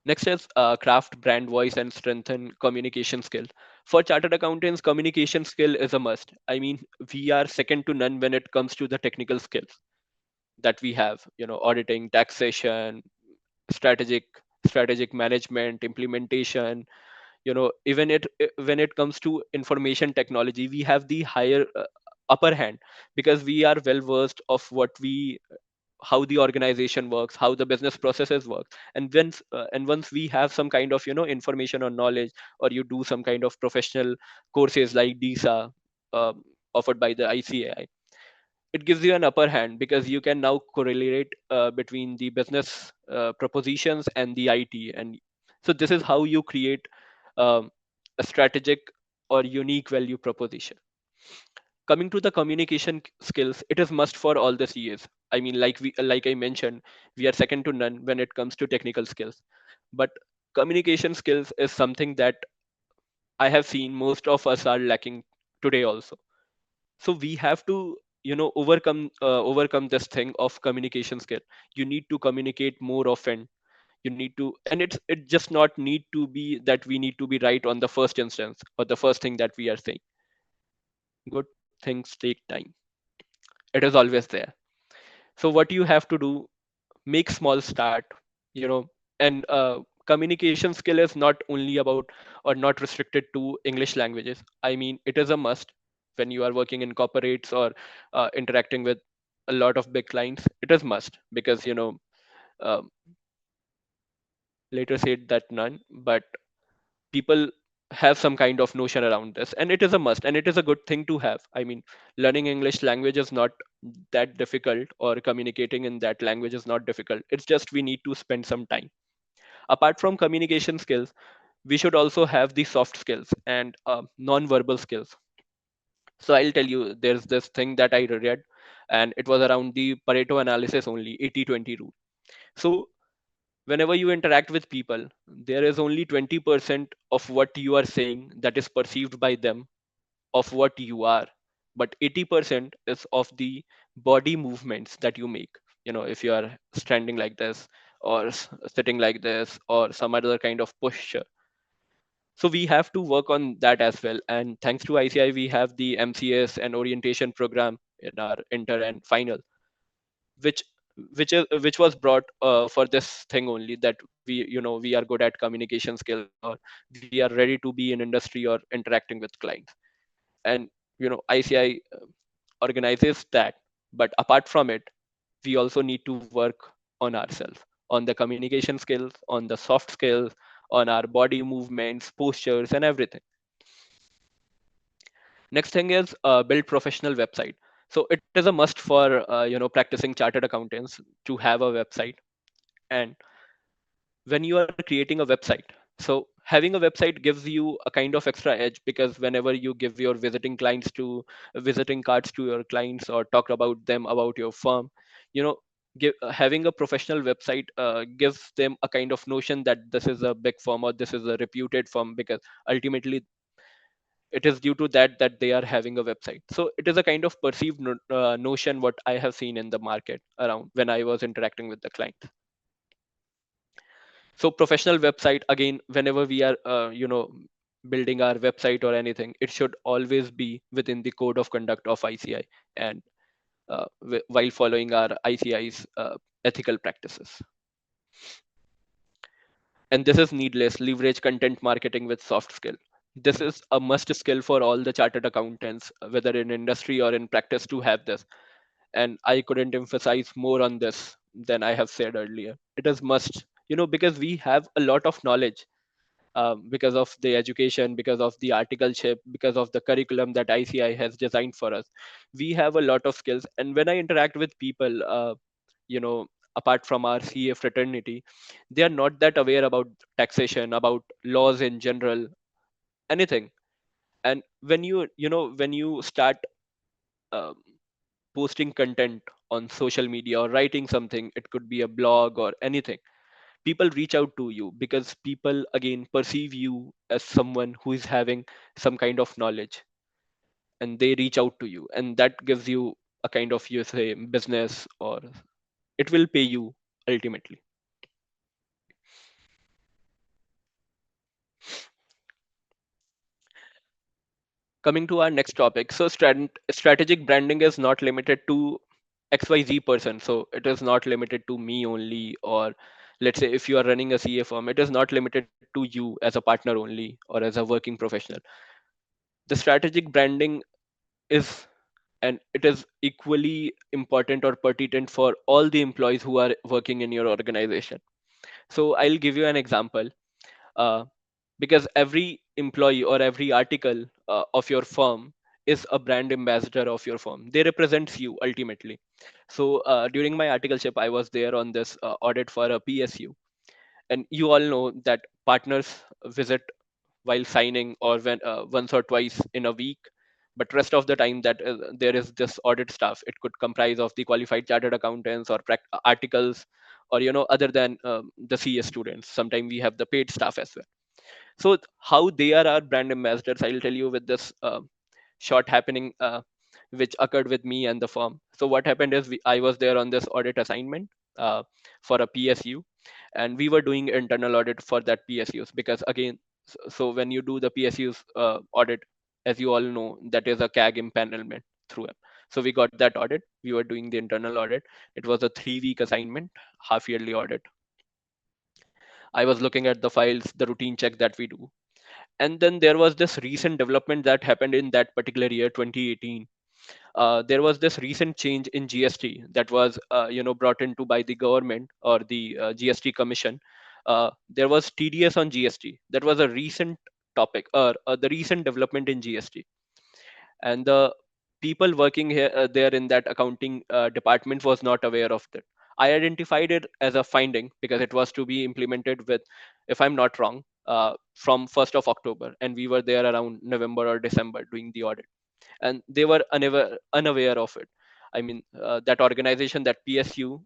Next is craft brand voice and strengthen communication skill. For chartered accountants, communication skill is a must. I mean, we are second to none when it comes to the technical skills that we have. Auditing, taxation, strategic strategic management, implementation. Even when it comes to information technology, we have the higher upper hand, because we are well versed of what we how the organization works, how the business processes work. And once we have some kind of information or knowledge, or you do some kind of professional courses like DISA, offered by the ICAI, it gives you an upper hand, because you can now correlate between the business propositions and the IT. And so this is how you create um, a strategic or unique value proposition. Coming to the communication skills, it is must for all the CAs. I mean, like I mentioned, we are second to none when it comes to technical skills. But communication skills is something that I have seen most of us are lacking today also. So we have to overcome this thing of communication skill. You need to communicate more often. You need to, and it just not need to be that we need to be right on the first instance or the first thing that we are saying. Good things take time. It is always there. So what you have to do, make small start, you know and communication skill is not only about, or not restricted to, English languages. I mean, it is a must when you are working in corporates or interacting with a lot of big clients. It is must, because um, later said that none, but people have some kind of notion around this, and it is a must, and it is a good thing to have. I mean, learning English language is not that difficult, or communicating in that language is not difficult. It's just we need to spend some time. Apart from communication skills, we should also have the soft skills and non-verbal skills. So I'll tell you, there's this thing that I read, and it was around the Pareto analysis only, 80-20 rule. So whenever you interact with people, there is only 20% of what you are saying that is perceived by them of what you are, but 80% is of the body movements that you make. If you are standing like this, or sitting like this, or some other kind of posture. So we have to work on that as well. And thanks to ICI, we have the MCS and orientation program in our inter and final, which which was brought for this thing only, that we are good at communication skills, or we are ready to be in industry or interacting with clients. And ICI organizes that. But apart from it, we also need to work on ourselves, on the communication skills, on the soft skills, on our body movements, postures, and everything. Next thing is build professional website. So it is a must for practicing chartered accountants to have a website. And when you are creating a website, so having a website gives you a kind of extra edge, because whenever you give your visiting cards to your clients, or talk about them about your firm, having a professional website gives them a kind of notion that this is a big firm, or this is a reputed firm, because ultimately it is due to that they are having a website. So it is a kind of perceived notion what I have seen in the market around when I was interacting with the client. So professional website, again, whenever we are building our website or anything, it should always be within the code of conduct of ICI, and while following our ICI's ethical practices. And this is needless, leverage content marketing with soft skill. This is a must skill for all the chartered accountants, whether in industry or in practice, to have this. And I couldn't emphasize more on this than I have said earlier. It is must, because we have a lot of knowledge, because of the education, because of the articleship, because of the curriculum that ICI has designed for us. We have a lot of skills, and when I interact with people, you know, apart from our CA fraternity, they are not that aware about taxation, about laws in general, anything. And when you start um, posting content on social media or writing something, it could be a blog or anything, people reach out to you, because people again perceive you as someone who is having some kind of knowledge, and they reach out to you, and that gives you a kind of, you say, business, or it will pay you ultimately. Coming to our next topic, so strategic branding is not limited to XYZ person. So it is not limited to me only, or let's say if you are running a CA firm, it is not limited to you as a partner only or as a working professional. The strategic branding is, and it is equally important or pertinent for all the employees who are working in your organization. So I'll give you an example. uh, because every employee or every article of your firm is a brand ambassador of your firm. They represents you ultimately. So during my articleship, I was there on this audit for a PSU, and you all know that partners visit while signing, or when once or twice in a week, but rest of the time that there is this audit staff. It could comprise of the qualified chartered accountants, or articles, or other than the CA students. Sometimes we have the paid staff as well. So how they are our brand ambassadors, I'll tell you with this short happening which occurred with me and the firm. So what happened is, I was there on this audit assignment uh, for a PSU, and we were doing internal audit for that PSUs, because again, so when you do the PSUs audit, as you all know, that is a CAG empanelment through it. So we got that audit. We were doing the internal audit. It was a 3-week assignment, half yearly audit. I was looking at the files, the routine check that we do. And then there was this recent development that happened in that particular year, 2018. There was this recent change in GST that was brought into by the government, or the GST commission. There was TDS on GST. That was a recent topic, or the recent development in GST. And the people working here there in that accounting department was not aware of that. I identified it as a finding, because it was to be implemented with, if I'm not wrong, from 1st of October, and we were there around November or December doing the audit, and they were unaware of it. I mean, that organization, that PSU,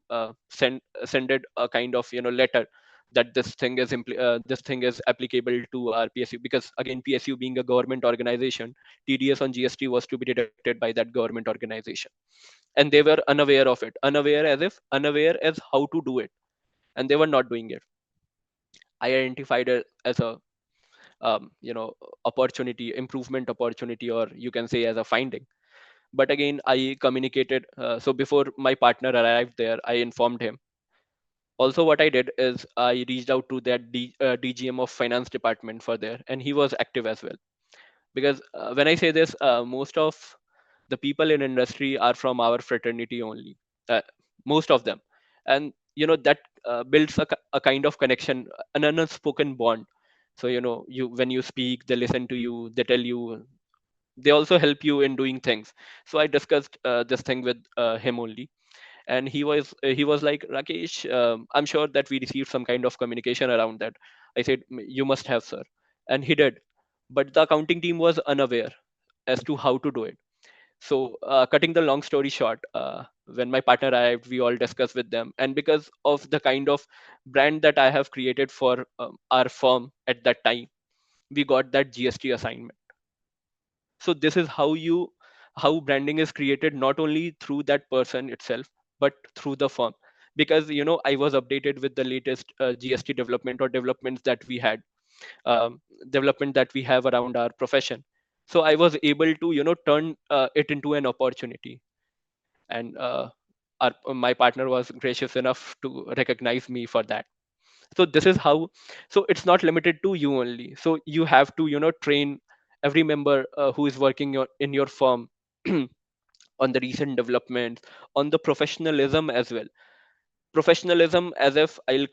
sended a kind of letter that this thing is applicable to our PSU, because again, PSU being a government organization, TDS on GST was to be deducted by that government organization, and they were unaware of it, unaware as how to do it, and they were not doing it. I identified it as a opportunity, improvement opportunity, or you can say as a finding. But again, I communicated. So before my partner arrived there, I informed him. Also, what I did is I reached out to that DGM of finance department for there, and he was active as well. Because when I say this, most of the people in industry are from our fraternity only, uh, most of them. And that builds a kind of connection, an unspoken bond. So you, when you speak, they listen to you, they tell you, they also help you in doing things. So I discussed this thing with him only, and he was like, Rakesh, I'm sure that we received some kind of communication around that. I said, You must have, sir." And he did, but the accounting team was unaware as to how to do it. So cutting the long story short, when my partner arrived, we all discussed with them, and because of the kind of brand that I have created for our firm at that time, we got that GST assignment. So this is how branding is created, not only through that person itself, but through the firm. Because I was updated with the latest GST development or developments that we had, development that we have around our profession. So I was able to turn it into an opportunity. And my partner was gracious enough to recognize me for that. So this is how. So it's not limited to you only. So you have to train every member who is working in your firm on the recent developments, on the professionalism as well. Professionalism, as if I'll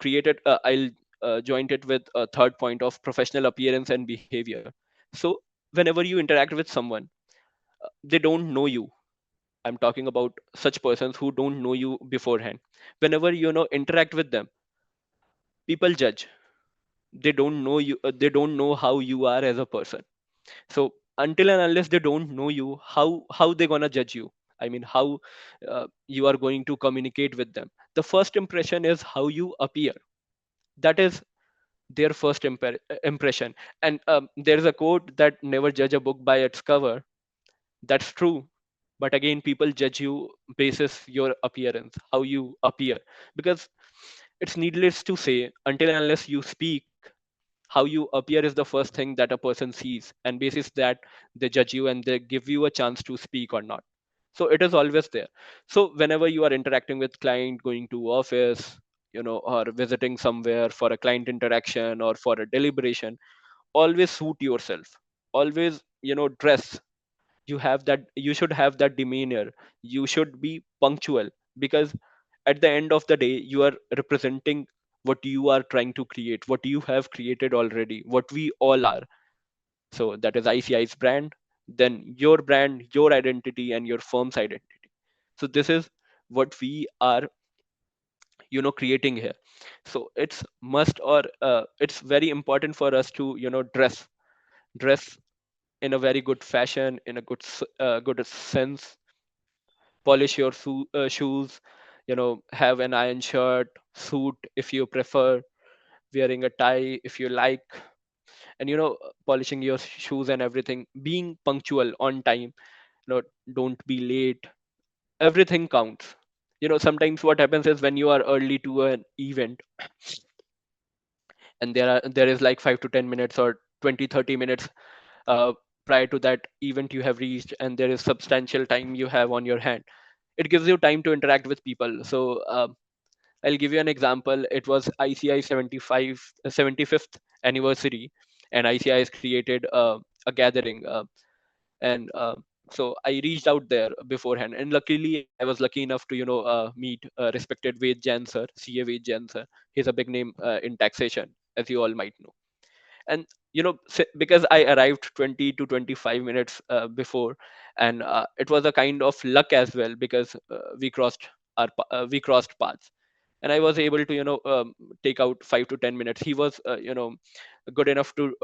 join it with a third point of professional appearance and behavior. So whenever you interact with someone, they don't know you. I'm talking about such persons who don't know you beforehand. Whenever interact with them, people judge. They don't know you, they don't know how you are as a person. So until and unless they don't know you, how they gonna judge you? I mean, how you are going to communicate with them? The first impression is how you appear. That is their first impression. And there is a quote that never judge a book by its cover. That's true. But again, people judge you basis your appearance, how you appear. Because it's needless to say, until and unless you speak, how you appear is the first thing that a person sees, and basis that they judge you and they give you a chance to speak or not. So it is always there. So whenever you are interacting with client, going to office, or visiting somewhere for a client interaction or for a deliberation, always suit yourself. Always dress. You should have that demeanor. You should be punctual, because at the end of the day, you are representing what you are trying to create, what you have created already, what we all are. So that is ICI's brand, then your brand, your identity, and your firm's identity. So this is what we are creating here. So it's must, or it's very important for us to dress in a very good fashion, in a good sense. Polish your shoes, have an iron shirt, suit if you prefer, wearing a tie if you like, and polishing your shoes and everything, being punctual on time, don't be late. Everything counts. Sometimes what happens is, when you are early to an event, and there is like 5 to 10 minutes or 20-30 minutes uh, prior to that event you have reached, and there is substantial time you have on your hand, it gives you time to interact with people. So I'll give you an example. It was ICI 75th anniversary, and ICI has created a gathering, and so I reached out there beforehand, and luckily I was lucky enough to meet respected Ved Jain sir, CA Ved Jain sir. He's a big name in taxation, as you all might know. And because I arrived 20 to 25 minutes before, and it was a kind of luck as well, because we crossed paths, and I was able to take out 5 to 10 minutes. He was good enough to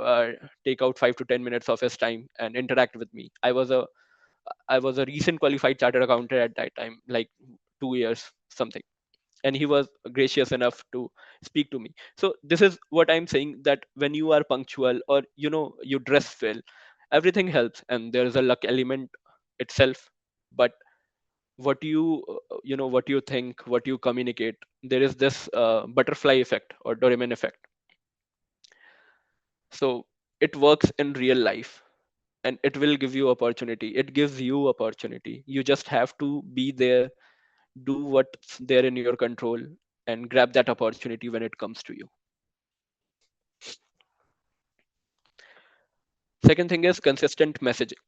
take out 5 to 10 minutes of his time and interact with me. I was a recent qualified chartered accountant at that time, like 2 years something, and he was gracious enough to speak to me. So this is what I'm saying, that when you are punctual, or you dress well, everything helps, and there is a luck element itself. But what what you think, what you communicate, there is this butterfly effect or Doraemon effect. So it works in real life. and it will give you opportunity. It gives you opportunity. You just have to be there, do what's there in your control, and grab that opportunity when it comes to you. Second thing is consistent messaging.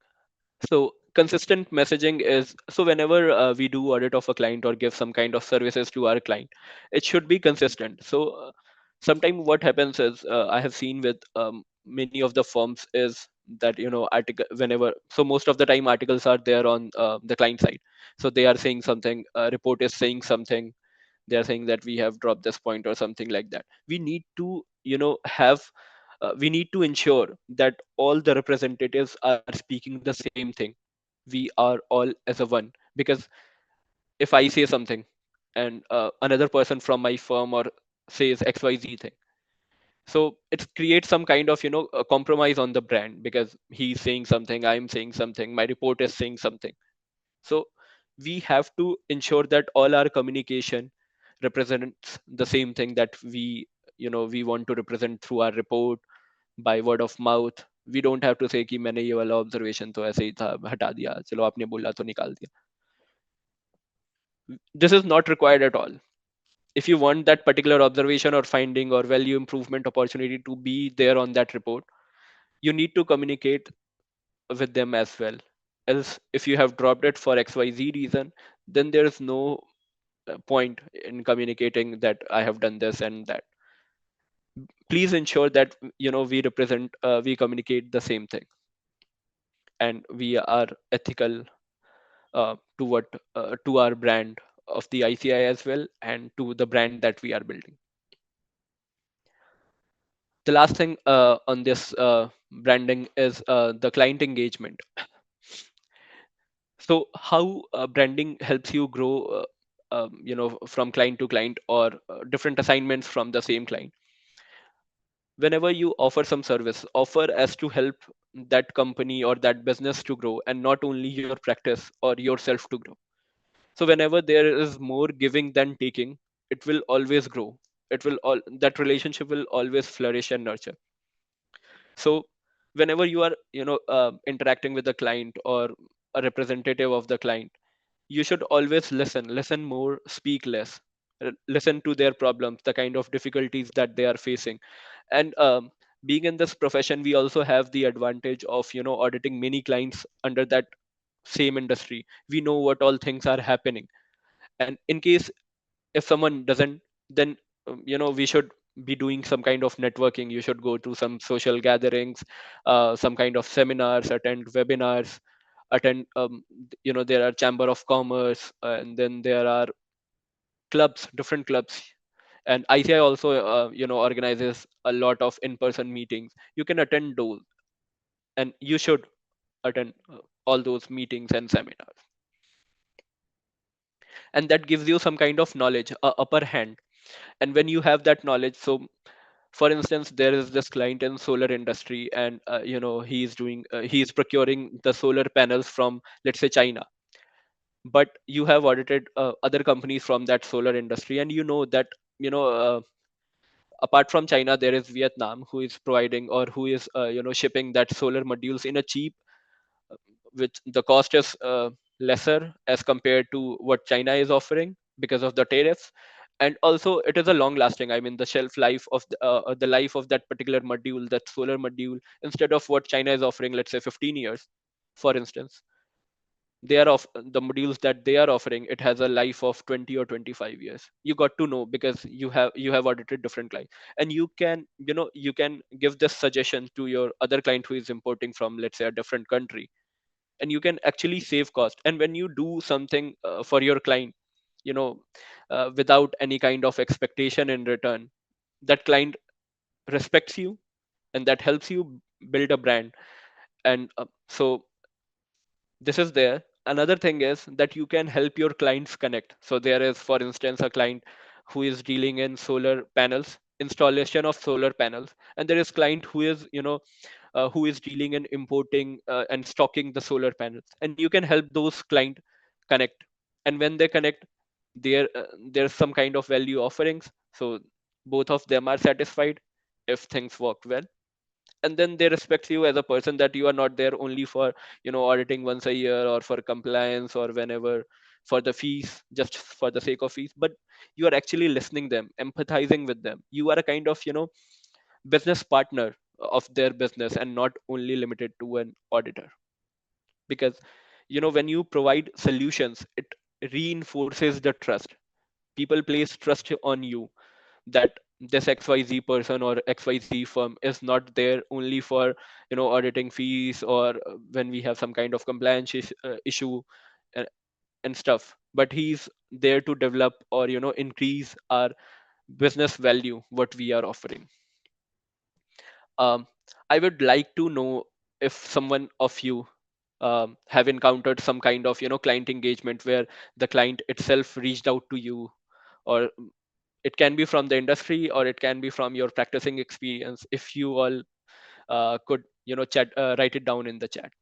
So consistent messaging is, so whenever we do audit of a client or give some kind of services to our client, it should be consistent. So sometimes what happens is, I have seen with many of the firms is that, article whenever, so most of the time articles are there on the client side. So they are saying something, report is saying something, they are saying that we have dropped this point or something like that. We need to, have we need to ensure that all the representatives are speaking the same thing. We are all as a one, because if I say something and another person from my firm or says xyz thing, so it creates some kind of, a compromise on the brand, because he's saying something, I'm saying something, my report is saying something. So we have to ensure that all our communication represents the same thing that we want to represent through our report, by word of mouth. We don't have to say कि मैंने ये वाला observation तो ऐसे ही था, हटा दिया, चलो आपने बोला तो निकाल दिया. This is not required at all. If you want that particular observation or finding or value improvement opportunity to be there on that report, you need to communicate with them as well. Else, if you have dropped it for XYZ reason, then there is no point in communicating that I have done this and that. Please ensure that we communicate the same thing, and we are ethical to what to our brand of the ICI as well, and to the brand that we are building. The last thing on this branding is the client engagement. So how branding helps you grow, from client to client, or different assignments from the same client. Whenever you offer some service, offer as to help that company or that business to grow, and not only your practice or yourself to grow. So whenever there is more giving than taking, it will always grow. That relationship will always flourish and nurture. So whenever you are, interacting with the client or a representative of the client, you should always listen more, speak less. Listen to their problems, the kind of difficulties that they are facing. And being in this profession, we also have the advantage of, auditing many clients under that same industry. We know what all things are happening, and in case if someone doesn't, then we should be doing some kind of networking. You should go to some social gatherings, some kind of seminars, attend webinars, attend, there are chamber of commerce, and then there are clubs, different clubs. And ICI also organizes a lot of in-person meetings. You can attend those, and you should attend all those meetings and seminars, and that gives you some kind of knowledge, upper hand. And when you have that knowledge, so for instance, there is this client in solar industry, and he is procuring the solar panels from, let's say, China. But you have audited other companies from that solar industry, and you know that, you know uh, apart from China, there is Vietnam, who is providing, or who is shipping that solar modules in a cheap, which the cost is lesser as compared to what China is offering because of the tariffs. And also it is a long lasting, I mean, the shelf life of the life of that particular module, that solar module, instead of what China is offering, let's say 15 years, for instance, they are of the modules that they are offering, it has a life of 20 or 25 years. You got to know, because you have audited different clients, and you can give this suggestion to your other client who is importing from, let's say, a different country, and you can actually save cost. And when you do something for your client, without any kind of expectation in return, that client respects you, and that helps you build a brand. And so this is there. Another thing is that you can help your clients connect. So there is, for instance, a client who is dealing in solar panels, installation of solar panels, and there is client who is dealing in importing and stocking the solar panels, and you can help those client connect. And when they connect, there's some kind of value offerings, so both of them are satisfied if things work well. and then they respect you as a person, that you are not there only for auditing once a year, or for compliance, or whenever, for the fees, just for the sake of fees, but you are actually listening them, empathizing with them. You are a kind of business partner of their business, and not only limited to an auditor. Because when you provide solutions, it reinforces the trust. People place trust on you, that this XYZ person or XYZ firm is not there only for auditing fees, or when we have some kind of compliance issue, and, and stuff, but he's there to develop, or increase our business value, what we are offering. um, I would like to know if someone of you have encountered some kind of client engagement where the client itself reached out to you, or it can be from the industry, or it can be from your practicing experience. If you all could chat, write it down in the chat.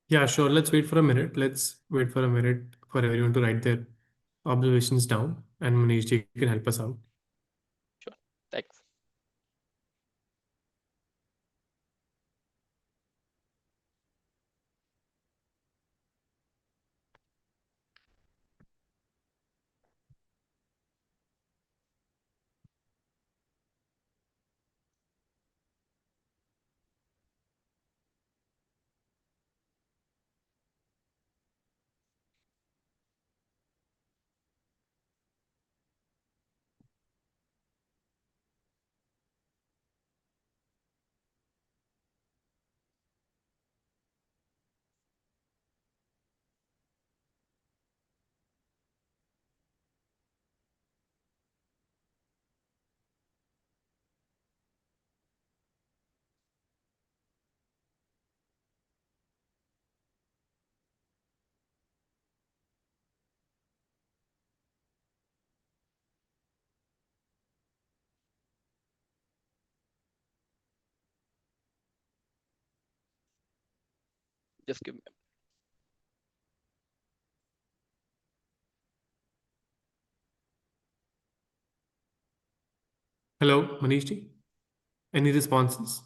Yeah, sure. Let's wait for a minute. Let's wait for a minute for everyone to write their observations down, and Manishji can help us out. Sure, thanks. Just give me. Hello, Manishji. Any responses?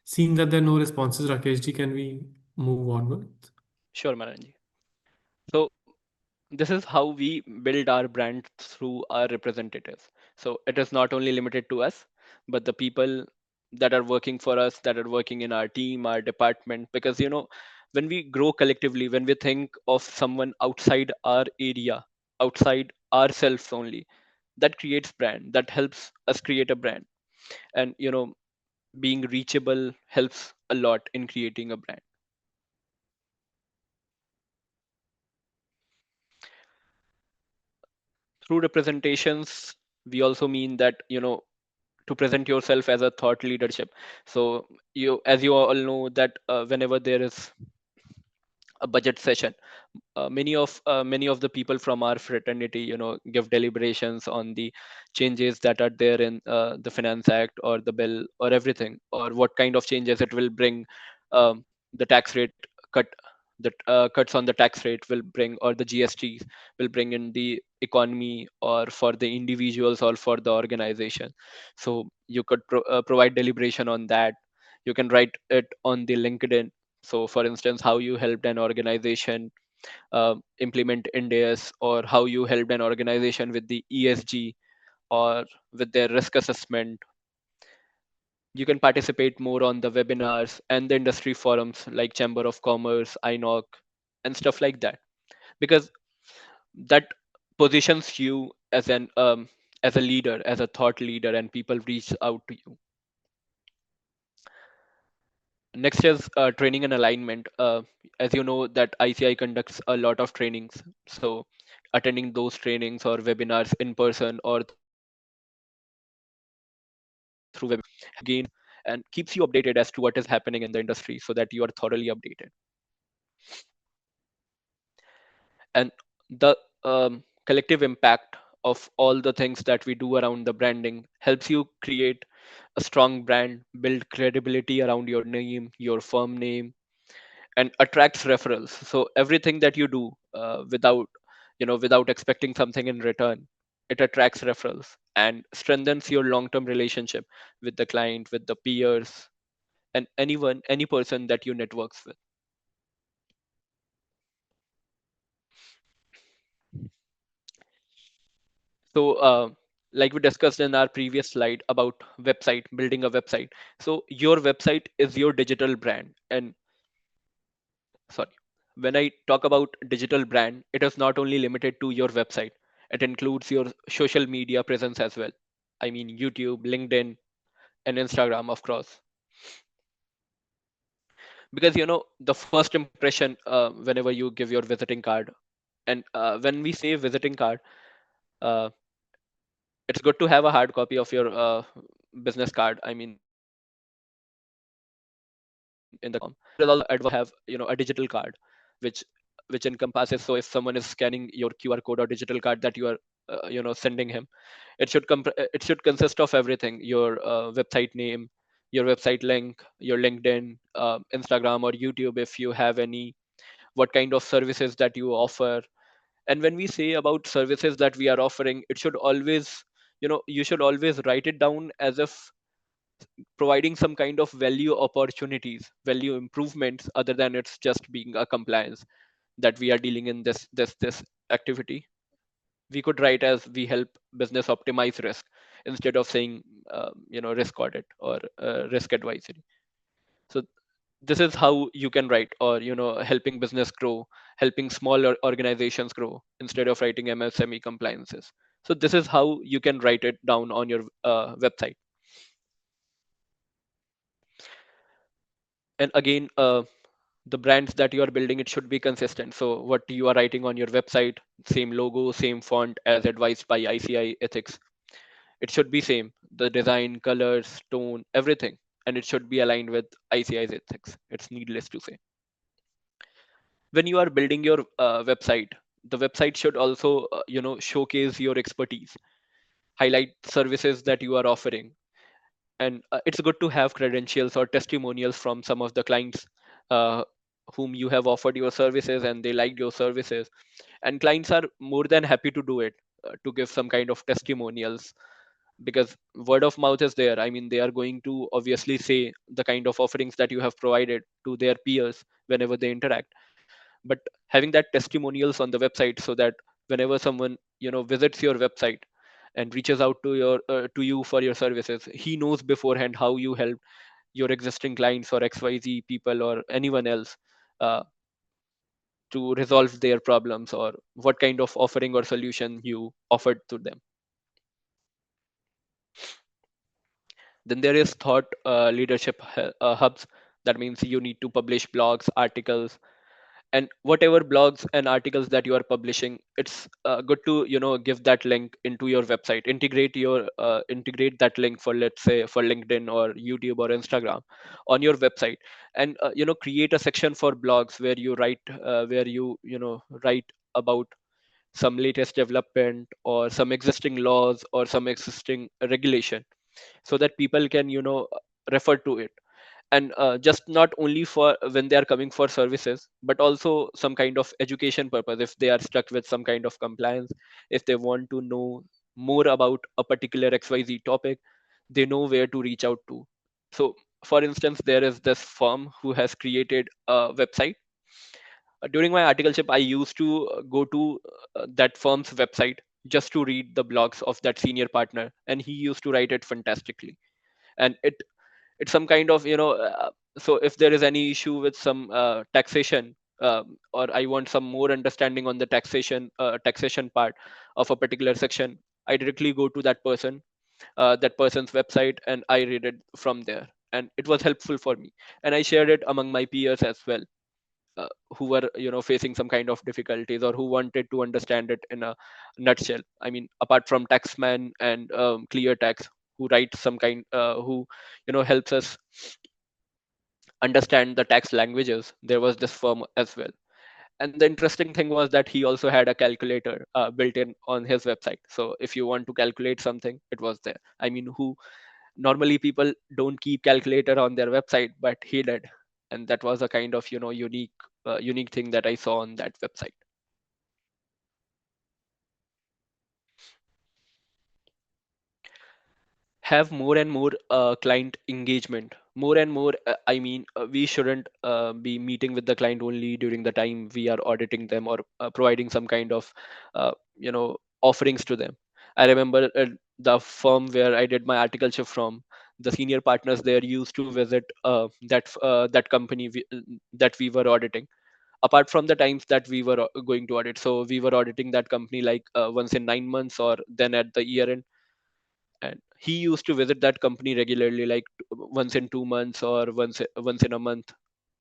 Seeing that there are no responses, Rakeshji, can we move onward? Sure, Maranji. So this is how we build our brand, through our representatives. So it is not only limited to us, but the people that are working for us, that are working in our team, our department. Because when we grow collectively, when we think of someone outside our area, outside ourselves only, that creates brand, that helps us create a brand. And being reachable helps a lot in creating a brand. Through representations, we also mean that to present yourself as a thought leadership. So as you all know, that whenever there is a budget session, many of the people from our fraternity give deliberations on the changes that are there in the finance act, or the bill, or everything, or what kind of changes it will bring. The tax rate cut, the cuts on the tax rate will bring, or the GST will bring in the economy, or for the individuals, or for the organization. So you could provide deliberation on that. You can write it on the LinkedIn. So for instance, how you helped an organization implement NDS, or how you helped an organization with the ESG, or with their risk assessment. You can participate more on the webinars and the industry forums like Chamber of Commerce, INOC, and stuff like that. Because that positions you as a leader, as a thought leader, and people reach out to you. Next is training and alignment. As you know, that ICI conducts a lot of trainings. So attending those trainings or webinars in person, or through web, gain and keeps you updated as to what is happening in the industry, so that you are thoroughly updated. And the collective impact of all the things that we do around the branding, helps you create a strong brand, build credibility around your name, your firm name, and attracts referrals. So everything that you do without expecting something in return, it attracts referrals and strengthens your long-term relationship with the client, with the peers, and any person that you networks with. So, like we discussed in our previous slide about website, building a website. So your website is your digital brand. And sorry, when I talk about digital brand, it is not only limited to your website. It includes your social media presence as well. I mean, YouTube, LinkedIn, and Instagram, of course. Because the first impression, whenever you give your visiting card, and when we say visiting card, uh, it's good to have a hard copy of your business card. I mean, in the form. But there is also advantage to have a digital card, which which encompasses. So if someone is scanning your QR code or digital card that you are sending him, it should consist of everything: your website name, your website link, your LinkedIn, Instagram, or YouTube if you have any, what kind of services that you offer. And when we say about services that we are offering, it should always, you should always write it down as if providing some kind of value opportunities, value improvements, other than it's just being a compliance that we are dealing in this activity. We could write as we help business optimize risk, instead of saying risk audit or risk advisory. So this is how you can write, or helping business grow, helping smaller organizations grow, instead of writing MSME compliances. So this is how you can write it down on your website. And again, the brands that you are building, it should be consistent. So what you are writing on your website, same logo, same font as advised by ICI ethics. It should be same, the design, colors, tone, everything, and it should be aligned with ICI's ethics. It's needless to say. When you are building your website, the website should also showcase your expertise, highlight services that you are offering. And it's good to have credentials or testimonials from some of the clients uh, whom you have offered your services and they liked your services. And clients are more than happy to do it, to give some kind of testimonials, because word of mouth is there. I mean, they are going to obviously say the kind of offerings that you have provided to their peers whenever they interact. But having that testimonials on the website, so that whenever someone visits your website and reaches out to you for your services, he knows beforehand how you help your existing clients or XYZ people or anyone else uh, to resolve their problems, or what kind of offering or solution you offered to them. Then there is thought leadership hubs. That means you need to publish blogs, articles, and whatever blogs and articles that you are publishing, it's good to give that link into your website. Integrate that link for, let's say, for LinkedIn or YouTube or Instagram on your website. And create a section for blogs where you write write about some latest development or some existing laws or some existing regulation, so that people can refer to it. And just not only for when they are coming for services, but also some kind of education purpose. If they are stuck with some kind of compliance, if they want to know more about a particular XYZ topic, they know where to reach out to. So for instance, there is this firm who has created a website. During my articleship, I used to go to that firm's website just to read the blogs of that senior partner, and he used to write it fantastically. And it's some kind of so if there is any issue with some taxation, or I want some more understanding on the taxation part of a particular section, I directly go to that person's website, and I read it from there. And it was helpful for me, and I shared it among my peers as well, who were facing some kind of difficulties, or who wanted to understand it in a nutshell. I mean, apart from Taxman and Clear Tax, who writes some kind who helps us understand the tax languages, there was this firm as well. And the interesting thing was that he also had a calculator built in on his website. So if you want to calculate something, it was there. I mean, who normally people don't keep calculator on their website, but he did. And that was a kind of unique thing that I saw on that website. Have more and more client engagement, more and more. I mean, we shouldn't be meeting with the client only during the time we are auditing them or providing some kind of uh, offerings to them. I remember the firm where I did my articleship from, the senior partners there used to visit that company that we were auditing, apart from the times that we were going to audit. So we were auditing that company like once in 9 months or then at the year end. And he used to visit that company regularly, like once in 2 months or once in a month,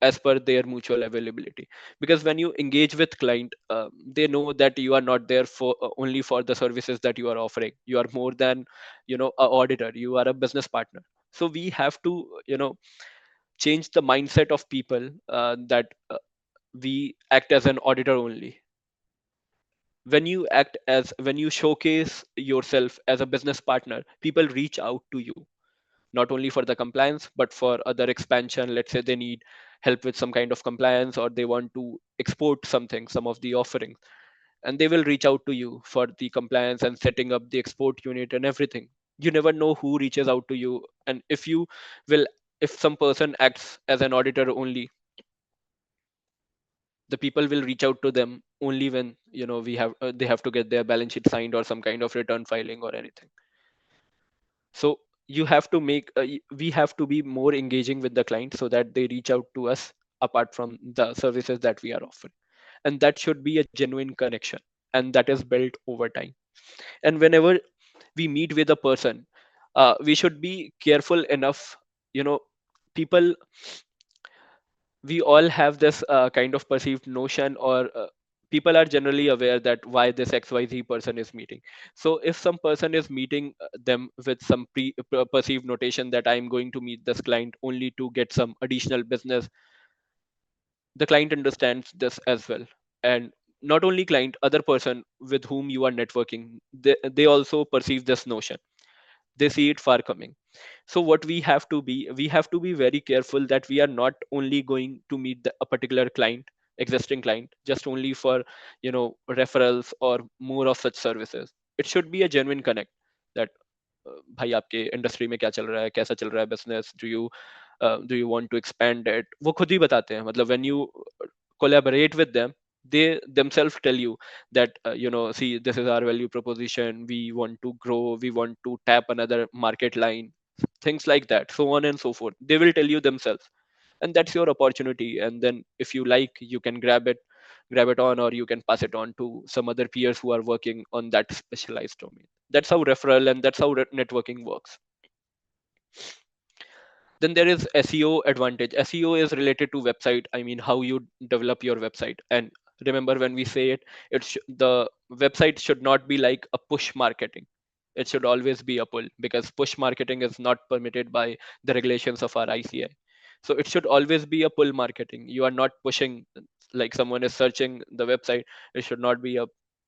as per their mutual availability. Because when you engage with client, they know that you are not there for only for the services that you are offering. You are more than a auditor, you are a business partner. So we have to change the mindset of people, that we act as an auditor only. When you showcase yourself as a business partner, people reach out to you, not only for the compliance but for other expansion. Let's say they need help with some kind of compliance, or they want to export something, some of the offerings, and they will reach out to you for the compliance and setting up the export unit and everything. You never know who reaches out to you. And will if some person acts as an auditor only, the people will reach out to them only when they have to get their balance sheet signed or some kind of return filing or anything. So you have to we have to be more engaging with the client so that they reach out to us apart from the services that we are offering. And that should be a genuine connection, and that is built over time. And whenever we meet with a person, we should be careful enough. you know People, we all have this kind of perceived notion, or people are generally aware that why this xyz person is meeting. So if some person is meeting them with some perceived notation that I'm going to meet this client only to get some additional business, the client understands this as well. And not only client, other person with whom you are networking, they also perceive this notion. They see it far coming. So what we have to be very careful that we are not only going to meet a particular client, existing client, just only for referrals or more of such services. It should be a genuine connect, that भाई आपके industry में क्या चल रहा है, कैसा चल रहा है business, do you want to expand it, वो खुद ही बताते हैं. मतलब when you collaborate with them, they themselves tell you that see, this is our value proposition, we want to grow, we want to tap another market line, things like that, so on and so forth. They will tell you themselves, and that's your opportunity. And then if you like, you can grab it on, or you can pass it on to some other peers who are working on that specialized domain. That's how referral and that's how networking works. Then there is SEO advantage. SEO is related to website. I mean, how you develop your website. And remember, when we say it, the website should not be like a push marketing. It should always be a pull, because push marketing is not permitted by the regulations of our ICI. So it should always be a pull marketing. You are not pushing, like someone is searching the website. It should not be a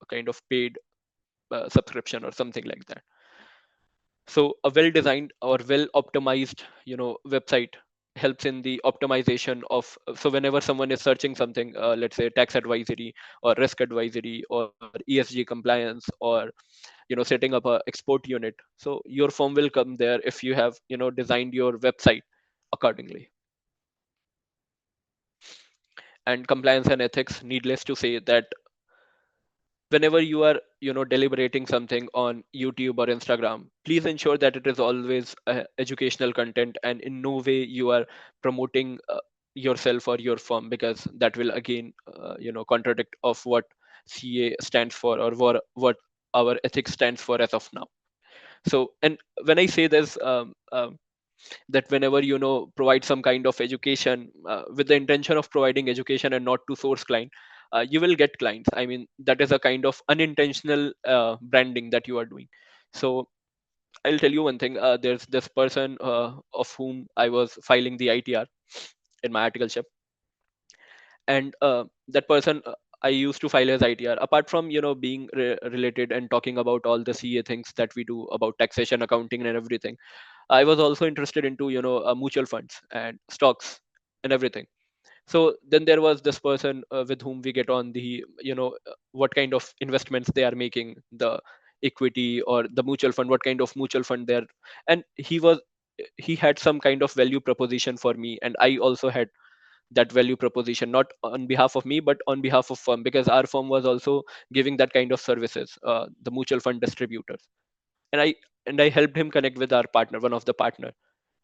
kind of paid subscription or something like that. So a well designed or well optimized website helps in the optimization of. So whenever someone is searching something, let's say tax advisory or risk advisory or ESG compliance, or setting up a export unit, so your firm will come there if you have designed your website accordingly. And compliance and ethics, needless to say that whenever you are deliberating something on YouTube or Instagram, please ensure that it is always educational content, and in no way you are promoting yourself or your firm, because that will again contradict of what CA stands for, or what our ethics stands for as of now. So, and when I say this, that whenever provide some kind of education with the intention of providing education and not to source client, you will get clients. I mean, that is a kind of unintentional branding that you are doing. So I'll tell you one thing. There's this person of whom I was filing the ITR in my articleship, and that person, I used to file his ITR. Apart from being related and talking about all the CA things that we do about taxation, accounting, and everything, I was also interested into mutual funds and stocks and everything. So then there was this person with whom we get on the what kind of investments they are making, the equity or the mutual fund, what kind of mutual fund they're, and he had some kind of value proposition for me, and I also had that value proposition, not on behalf of me but on behalf of firm, because our firm was also giving that kind of services, the mutual fund distributors. And I and i helped him connect with our partner, one of the partner,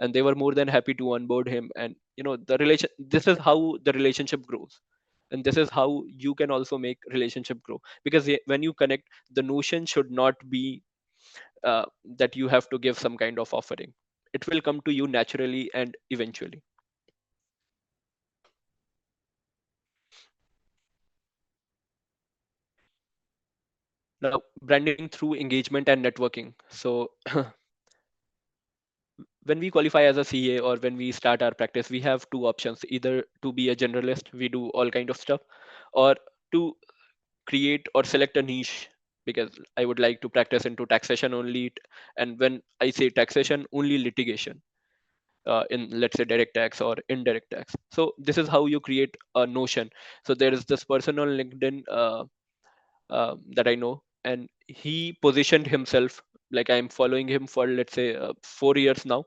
and they were more than happy to onboard him. And the relation, this is how the relationship grows, and this is how you can also make relationship grow, because when you connect, the notion should not be that you have to give some kind of offering. It will come to you naturally and eventually. Now, branding through engagement and networking. So when we qualify as a CA or when we start our practice, we have two options: either to be a generalist, we do all kind of stuff, or to create or select a niche. Because I would like to practice into taxation only, and when I say taxation, only litigation, in, let's say, direct tax or indirect tax. So this is how you create a notion. So there is this person on LinkedIn that I know, and he positioned himself, like I'm following him for, let's say, 4 years now,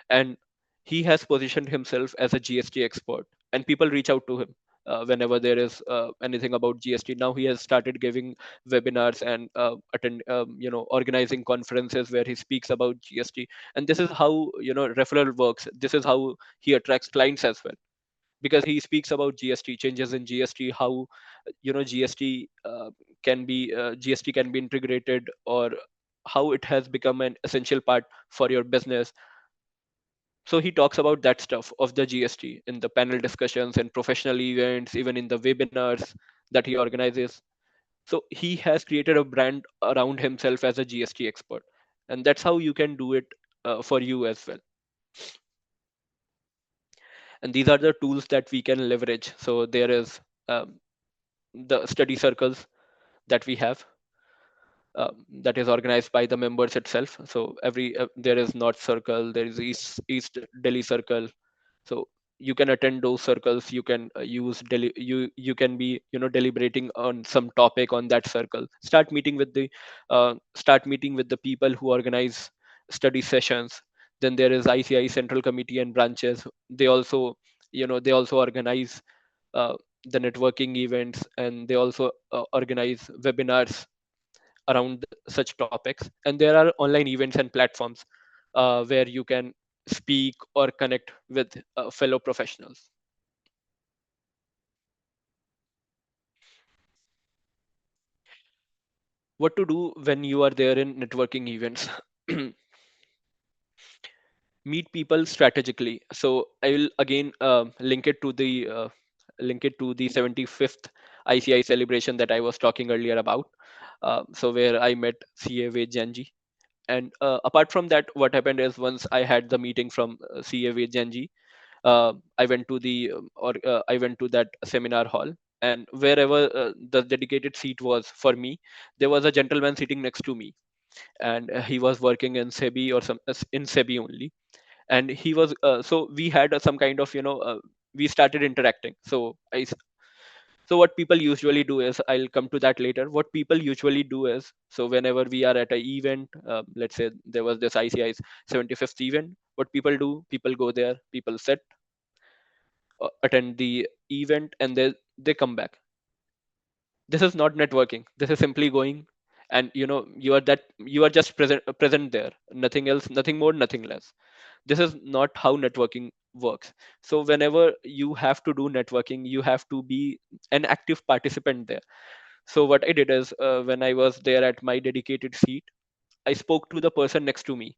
and he has positioned himself as a GST expert, and people reach out to him whenever there is anything about GST. Now he has started giving webinars and organizing conferences where he speaks about GST, and this is how referral works. This is how he attracts clients as well, because he speaks about GST changes in GST, how GST can be integrated, or how it has become an essential part for your business. So he talks about that stuff of the GST in the panel discussions and professional events, even in the webinars that he organizes. So he has created a brand around himself as a GST expert, and that's how you can do it for you as well. And these are the tools that we can leverage. So there is um, the study circles that we have, that is organized by the members itself. So every there is North Circle, there is East Delhi Circle. So you can attend those circles. You can you can be deliberating on some topic on that circle. Start meeting with the people who organize study sessions. Then there is ICI Central Committee and branches. They also organize uh, the networking events, and they also organize webinars around such topics. And there are online events and platforms where you can speak or connect with fellow professionals. What to do when you are there in networking events? Meet people strategically. So I will again link it to the 75th ICI celebration that I was talking earlier about. So where I met CA Ved Janji. And apart from that, what happened is, once I had the meeting from CA Ved Janji, I went to the or I went to that seminar hall, and wherever the dedicated seat was for me, there was a gentleman sitting next to me, and he was working in SEBI or in SEBI only. And he was so we had some kind of we started interacting. So what people usually do is, I'll come to that later. What people usually do is, so whenever we are at an event, let's say there was this ICI's 75th event, what people do, people go there, people sit, attend the event, and they come back. This is not networking. This is simply going, and you are just present there, nothing else, nothing more, nothing less. This is not how networking works. So whenever you have to do networking, you have to be an active participant there. So what I did is, when I was there at my dedicated seat, I spoke to the person next to me,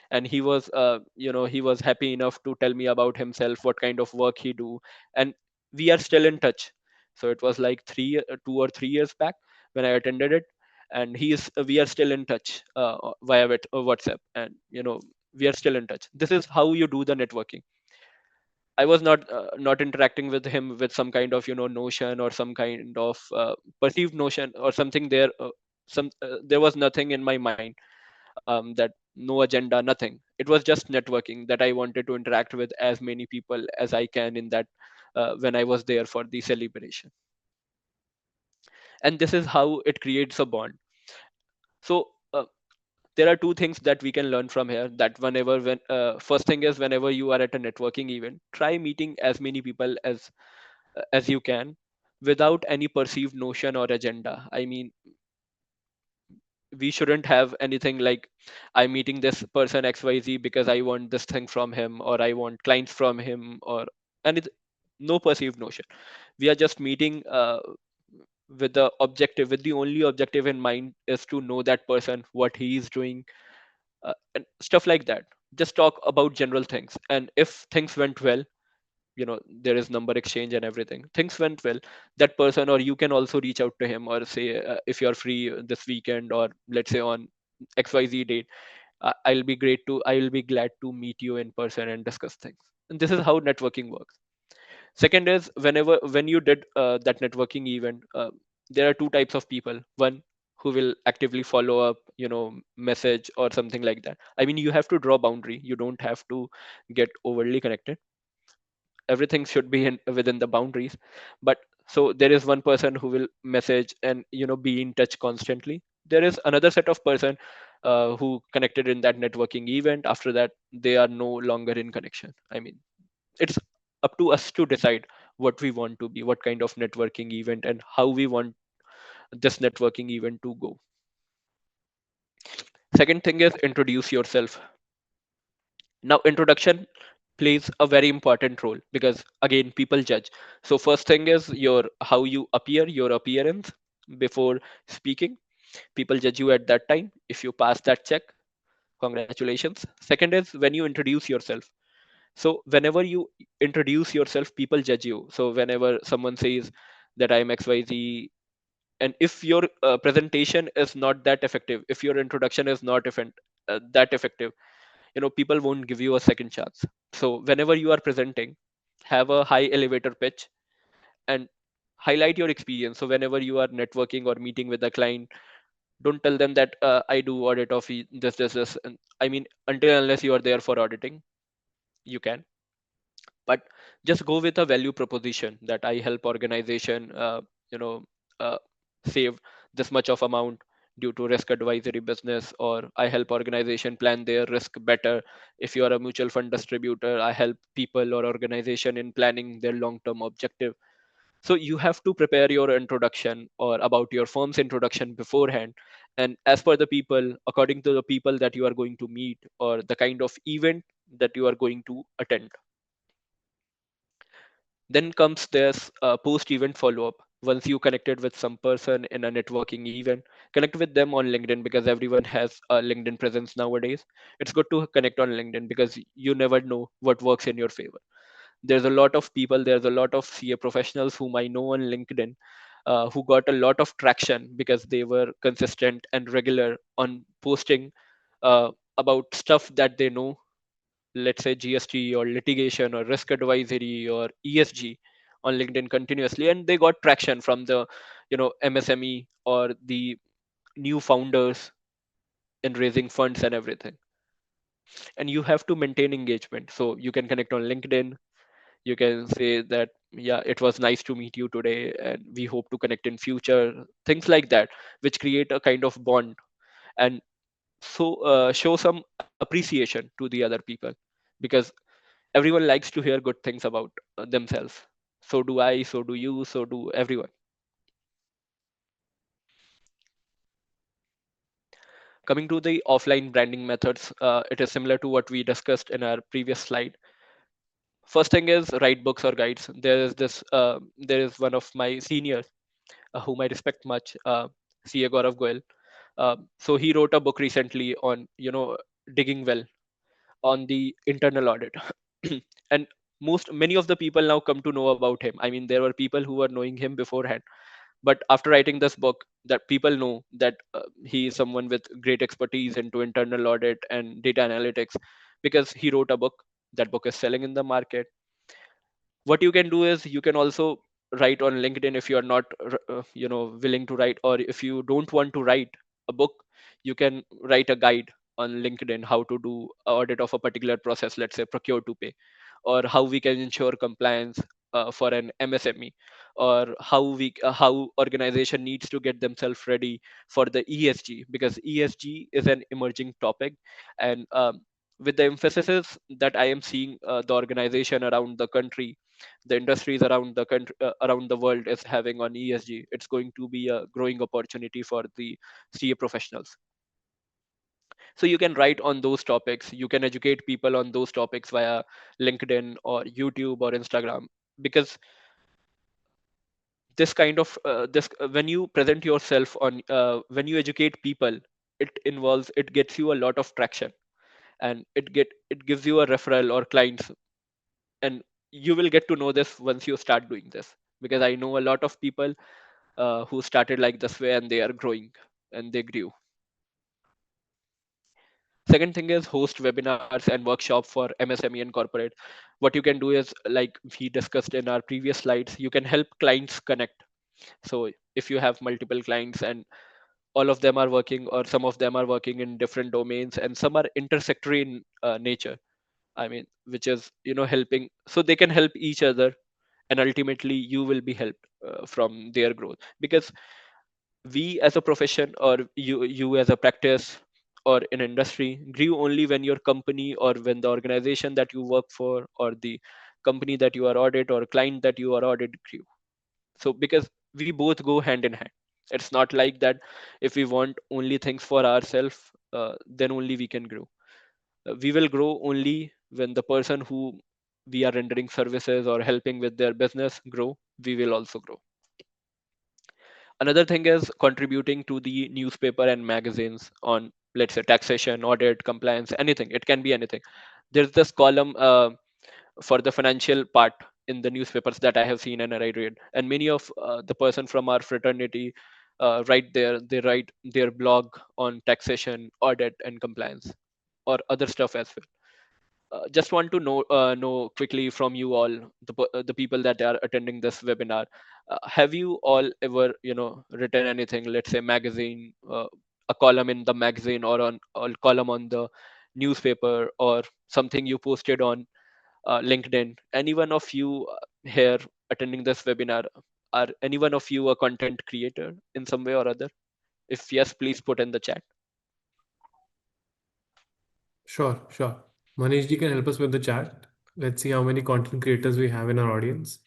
and he was happy enough to tell me about himself, what kind of work he do. And we are still in touch. So it was like 2 or 3 years back when I attended it, and we are still in touch via WhatsApp, and we are still in touch. This is how you do the networking. I was not interacting with him with some kind of notion or some kind of perceived notion or something there. There was nothing in my mind, that no agenda, nothing. It was just networking that I wanted to interact with as many people as I can in that when I was there for the celebration. And this is how it creates a bond. So there are two things that we can learn from here. That whenever when first thing is, whenever you are at a networking event, try meeting as many people as you can without any perceived notion or agenda. I mean, we shouldn't have anything like, I'm meeting this person XYZ because I want this thing from him, or I want clients from him, or anything. No perceived notion. We are just meeting with the objective, with the only objective in mind is to know that person, what he is doing, and stuff like that. Just talk about general things, and if things went well, there is number exchange and everything, things went well, that person, or you can also reach out to him or say, if you're free this weekend, or let's say on XYZ date, I will be glad to meet you in person and discuss things. And this is how networking works. Second is, when you did that networking event, there are two types of people. One who will actively follow up, message or something like that. I mean, you have to draw boundary, you don't have to get overly connected. Everything should be within the boundaries. But so there is one person who will message and be in touch constantly. There is another set of person who connected in that networking event. After that, they are no longer in connection. I mean, it's up to us to decide what we want to be, what kind of networking event, and how we want this networking event to go. Second thing is, introduce yourself. Now, introduction plays a very important role because again, people judge. So first thing is your how you appear, your appearance before speaking. People judge you at that time. If you pass that check, congratulations. Second is when you introduce yourself. So whenever you introduce yourself, people judge you. So whenever someone says that I am XYZ, and if your presentation is not that effective, if your introduction is not that effective, people won't give you a second chance. So whenever you are presenting, have a high elevator pitch and highlight your experience. So whenever you are networking or meeting with a client, don't tell them that I do audit of this, and I mean, until unless you are there for auditing, you can. But just go with a value proposition that I help organization you know uh, save this much of amount due to risk advisory business, or I help organization plan their risk better. If you are a mutual fund distributor, I help people or organization in planning their long term objective. So you have to prepare your introduction or about your firm's introduction beforehand, and as per the people, according to the people that you are going to meet or the kind of event that you are going to attend. Then comes this post-event follow-up. Once you connected with some person in a networking event, connect with them on LinkedIn because everyone has a LinkedIn presence nowadays. It's good to connect on LinkedIn because you never know what works in your favor. There's a lot of people, there's a lot of CA professionals whom I know on LinkedIn who got a lot of traction because they were consistent and regular on posting uh, about stuff that they know, let's say GST or litigation or risk advisory or ESG on LinkedIn continuously, and they got traction from the MSME or the new founders in raising funds and everything. And you have to maintain engagement. So you can connect on LinkedIn. You can say that, yeah, it was nice to meet you today, and we hope to connect in future. Things like that, which create a kind of bond, and so show some appreciation to the other people, because everyone likes to hear good things about themselves. So do I, so do you, so do everyone. Coming to the offline branding methods, it is similar to what we discussed in our previous slide. First thing is write books or guides. There is one of my seniors whom I respect much, CA Gaurav Goel. So he wrote a book recently on digging well on the internal audit. And many of the people now come to know about him. I mean, there were people who were knowing him beforehand, but after writing this book, that people know that he is someone with great expertise into internal audit and data analytics, because he wrote a book. That book is selling in the market. What you can do is you can also write on LinkedIn if you are not willing to write, or if you don't want to write a book, you can write a guide on LinkedIn how to do audit of a particular process, let's say procure to pay, or how we can ensure compliance for an MSME, or how organization needs to get themselves ready for the ESG, because ESG is an emerging topic. And with the emphasis that I am seeing, the organization around the country, the industries around the country, around the world is having on ESG, it's going to be a growing opportunity for the CA professionals. So you can write on those topics, you can educate people on those topics via LinkedIn or YouTube or Instagram, because this kind of this when you present yourself on when you educate people, it gets you a lot of traction, and it gives you a referral or clients. And you will get to know this once you start doing this, because I know a lot of people who started like this way, and they are growing and they grew. Second thing is host webinars and workshop for MSME and corporate. What you can do is, like we discussed in our previous slides, you can help clients connect. So if you have multiple clients and all of them are working, or some of them are working in different domains, and some are intersectory in nature, I mean, which is helping, so they can help each other, and ultimately you will be helped from their growth. Because we as a profession, or you as a practice or in industry, grew only when your company, or when the organization that you work for, or the company that you are audit, or client that you are audit grew. So because we both go hand in hand, it's not like that if we want only things for ourselves, then only we can grow. We will grow only when the person who we are rendering services or helping with their business grow, we will also grow. Another thing is contributing to the newspaper and magazines on, let's say, taxation, audit, compliance, anything. It can be anything. There's this column for the financial part in the newspapers that I have seen and I read, and many of the person from our fraternity write there. They write their blog on taxation, audit, and compliance, or other stuff as well. Just want to know quickly from you all, the people that are attending this webinar. Have you all ever written anything, let's say magazine, a column in the magazine, or on a column on the newspaper, or something you posted on LinkedIn? Any one of you here attending this webinar, are any one of you a content creator in some way or other? If yes, please put in the chat. Sure, sure. Manish ji can help us with the chat. Let's see how many content creators we have in our audience.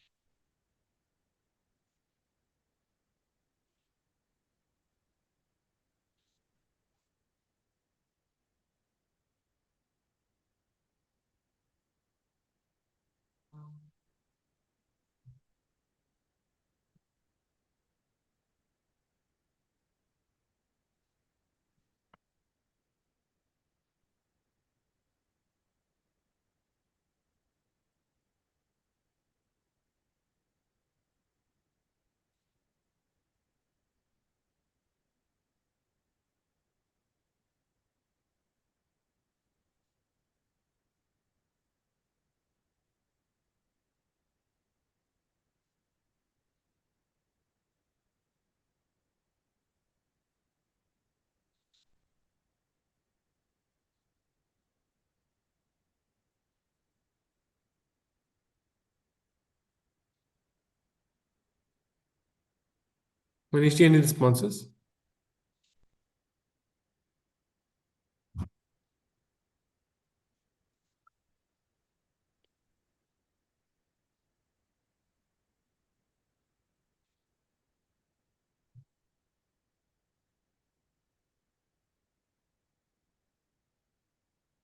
Manish ji, any responses?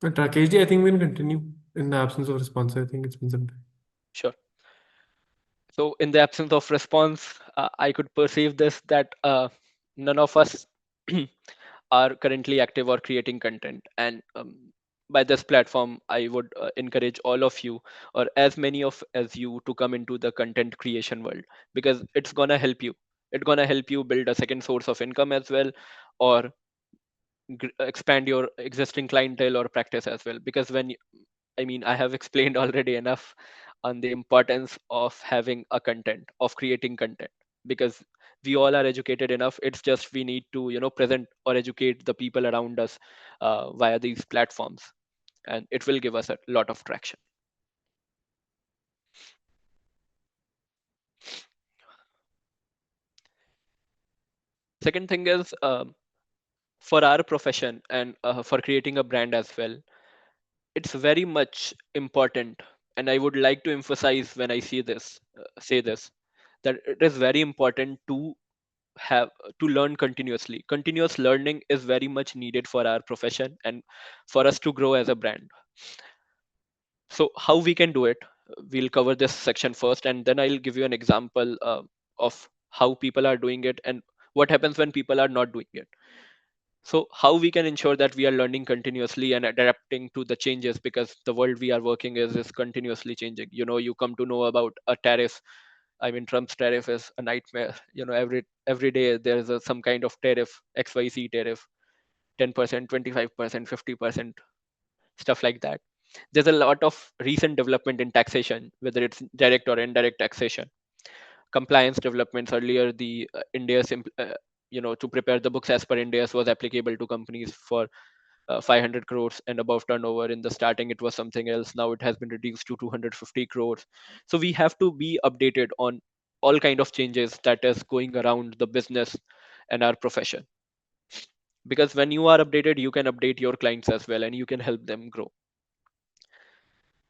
Rakesh ji, I think we can continue in the absence of response. I think it's been some time. Sure. So, in the absence of response, I could perceive this that none of us are currently active or creating content. And by this platform, I would encourage all of you, or as many of as you, to come into the content creation world, because it's gonna help you. It's gonna help you build a second source of income as well, or expand your existing clientele or practice as well. Because I mean, I have explained already enough on the importance of having a content, of creating content, because we all are educated enough. It's just we need to, present or educate the people around us via these platforms, and it will give us a lot of traction. Second thing is, for our profession and for creating a brand as well, it's very much important, and I would like to emphasize when I say this, that it is very important to have to learn continuously. Continuous learning is very much needed for our profession and for us to grow as a brand. So how we can do it, we'll cover this section first, and then I'll give you an example of how people are doing it and what happens when people are not doing it. So how we can ensure that we are learning continuously and adapting to the changes, because the world we are working is continuously changing. You come to know about a tariff. I mean, Trump's tariff is a nightmare. Every day there is some kind of tariff, XYZ tariff, 10%, 25%, 50%, stuff like that. There's a lot of recent development in taxation, whether it's direct or indirect taxation. Compliance developments earlier, the to prepare the books as per India's was applicable to companies for 500 crores and above turnover. In the starting it was something else, now it has been reduced to 250 crores. So we have to be updated on all kind of changes that is going around the business and our profession, because when you are updated you can update your clients as well and you can help them grow.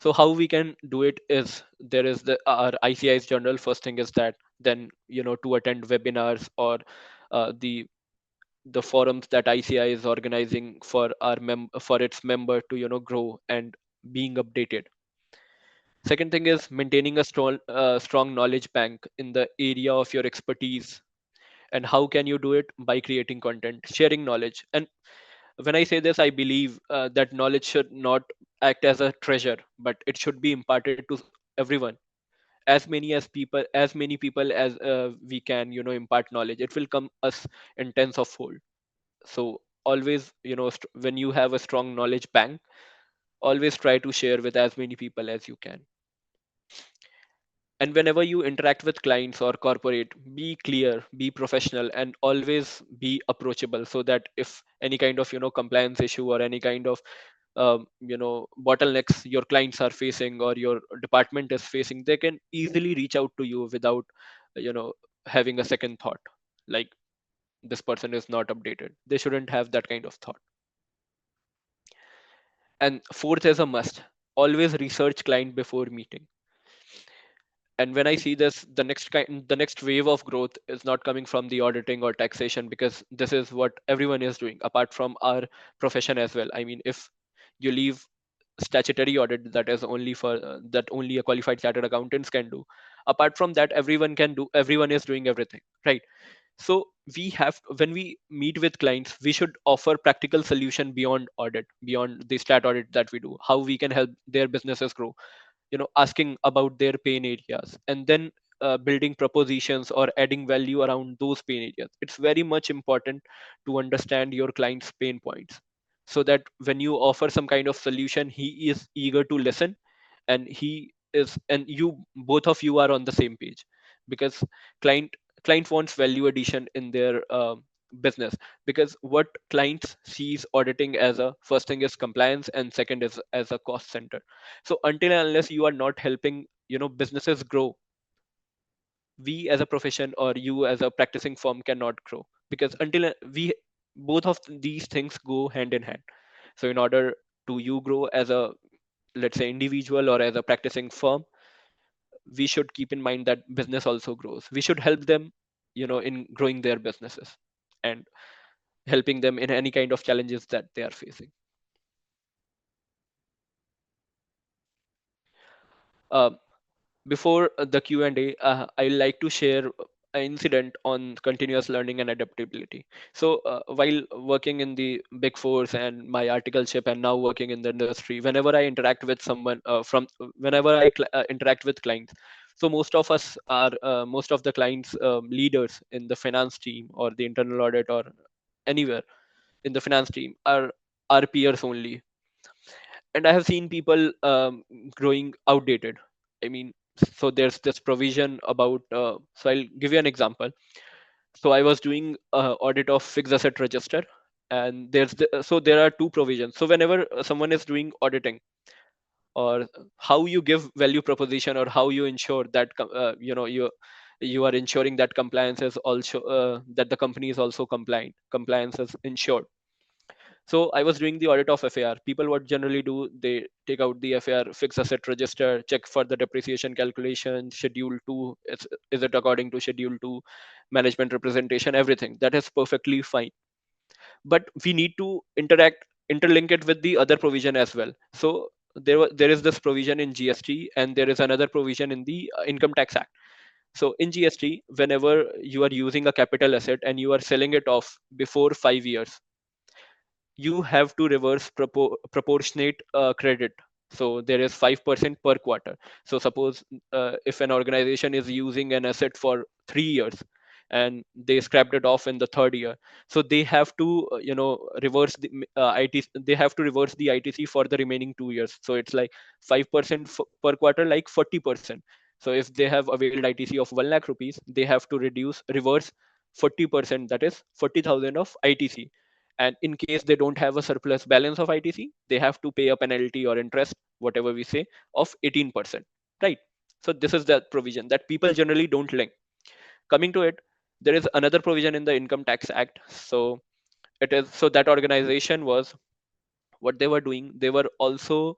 So how we can do it is, there is the our ICI's journal. First thing is that, then to attend webinars or the forums that ICI is organizing for for its member to grow and being updated. Second thing is maintaining a strong knowledge bank in the area of your expertise. And how can you do it? By creating content, sharing knowledge. And when I say this, I believe that knowledge should not act as a treasure, but it should be imparted to everyone. As many people as we can impart knowledge, it will come us in tens of fold. So always, when you have a strong knowledge bank, always try to share with as many people as you can. And whenever you interact with clients or corporate, be clear, be professional, and always be approachable, so that if any kind of compliance issue or any kind of bottlenecks your clients are facing or your department is facing, they can easily reach out to you without you know having a second thought, like this person is not updated. They shouldn't have that kind of thought. And fourth is a must, always research client before meeting. And when I see this, the next wave of growth is not coming from the auditing or taxation, because this is what everyone is doing apart from our profession as well. I mean, if you leave statutory audit, that is only for that only a qualified chartered accountants can do. Apart from that, everyone is doing everything, right? So we have, when we meet with clients, we should offer practical solution beyond audit, beyond the stat audit that we do, how we can help their businesses grow, asking about their pain areas, and then building propositions or adding value around those pain areas. It's very much important to understand your client's pain points, so that when you offer some kind of solution, he is eager to listen, and you, both of you are on the same page. Because client client wants value addition in their business, because what clients sees auditing as, a first thing is compliance, and second is as a cost center. So until and unless you are not helping businesses grow, we as a profession or you as a practicing firm cannot grow, because we, both of these things go hand in hand. So in order to you grow as a, let's say, individual or as a practicing firm, we should keep in mind that business also grows. We should help them in growing their businesses and helping them in any kind of challenges that they are facing. uh, Before the Q&A, I like to share an incident on continuous learning and adaptability. So while working in the big fours and my articleship, and now working in the industry, whenever I interact with someone whenever interact with clients, so most of the clients leaders in the finance team or the internal audit or anywhere in the finance team are peers only. And I have seen people growing outdated. I mean, so there's this provision about. So I'll give you an example. So I was doing audit of fixed asset register, and so there are two provisions. So whenever someone is doing auditing, or how you give value proposition, or how you ensure that you are ensuring that compliance is also that the company is also compliance is ensured. So I was doing the audit of FAR. People what generally do, they take out the FAR fixed asset register, check for the depreciation calculation, schedule 2, is it according to schedule 2, management representation, everything. That is perfectly fine. But we need to interlink it with the other provision as well. So there is this provision in GST, and there is another provision in the Income Tax Act. So in GST, whenever you are using a capital asset and you are selling it off before 5 years, you have to reverse proportionate credit. So there is 5% per quarter. So suppose if an organization is using an asset for 3 years and they scrapped it off in the third year, so they have to reverse the they have to reverse the ITC for the remaining 2 years. So it's like 5% per quarter, like 40%. So if they have availed ITC of 1 lakh rupees, they have to reverse 40%, that is 40,000 of ITC. And in case they don't have a surplus balance of ITC, they have to pay a penalty or interest, whatever we say, of 18%, right? So this is the provision that people generally don't link. Coming to it, there is another provision in the Income Tax Act. So it is, so that organization was, what they were doing, they were also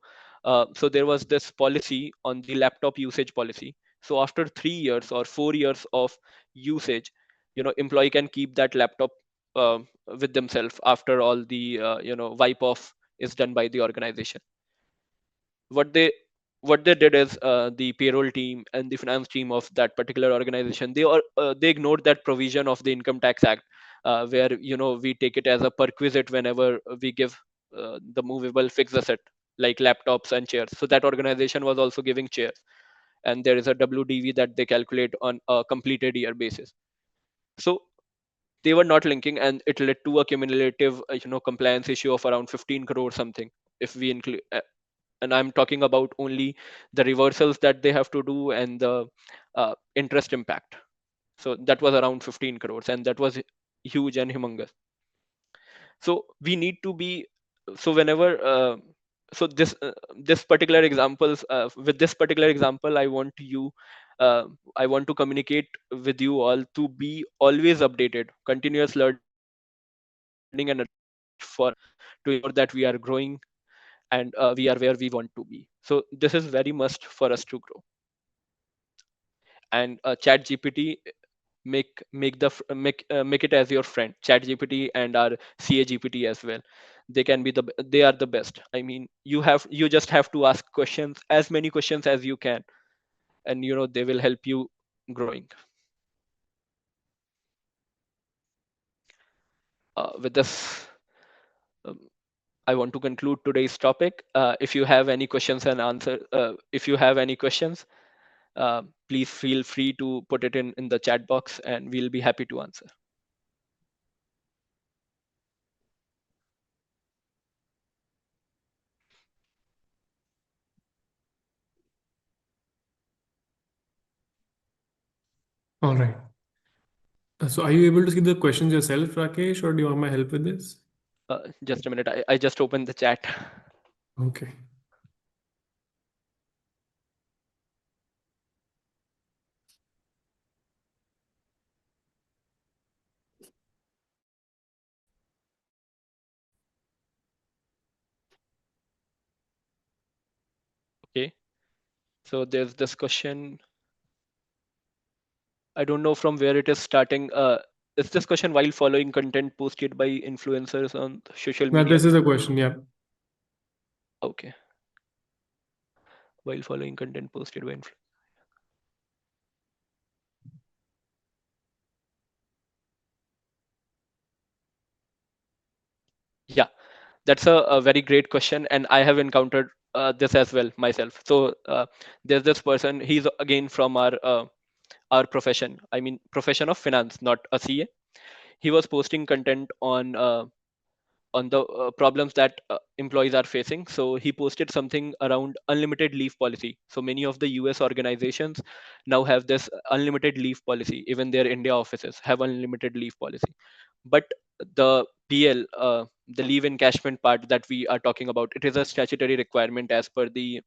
so there was this policy on the laptop usage policy. So after 3 years or 4 years of usage, employee can keep that laptop uh, with themselves after all the wipe off is done by the organization. What they what they did is, the payroll team and the finance team of that particular organization, they ignored that provision of the Income Tax Act, where we take it as a perquisite whenever we give the movable fixed asset like laptops and chairs. So that organization was also giving chairs, and there is a WDV that they calculate on a completed year basis. So they were not linking, and it led to a cumulative compliance issue of around 15 crore something, if we include, and I'm talking about only the reversals that they have to do and the interest impact. So that was around 15 crores, and that was huge and humongous. So we need to be, so whenever so this particular examples with this particular example, uh, I want to communicate with you all to be always updated, continuous learning, and for to ensure that we are growing and we are where we want to be. So this is very must for us to grow. And Chat GPT, make it as your friend. Chat GPT and our CA GPT as well. They are the best. I mean, you just have to ask questions, as many questions as you can, and they will help you growing. With this, um, I want to conclude today's topic. If you have any questions and answer, if you have any questions, please feel free to put it in the chat box, and we'll be happy to answer. All right. So are you able to see the questions yourself, Rakesh, or do you want my help with this? Just a minute. I just opened the chat. Okay. Okay. So there's this question. I don't know from where it is starting. Is this question while following content posted by influencers on social Now, media? this is a question. Yeah. Okay. While following content posted by influencers. Yeah, that's a very great question, and I have encountered this as well myself. So there's this person. He's again from our profession. I mean, profession of finance, not a CA. He was posting content on on the problems that employees are facing. So he posted something around unlimited leave policy. So many of the US organizations now have this unlimited leave policy. Even their India offices have unlimited leave policy. But the PL, the leave encashment part that we are talking about, it is a statutory requirement as per the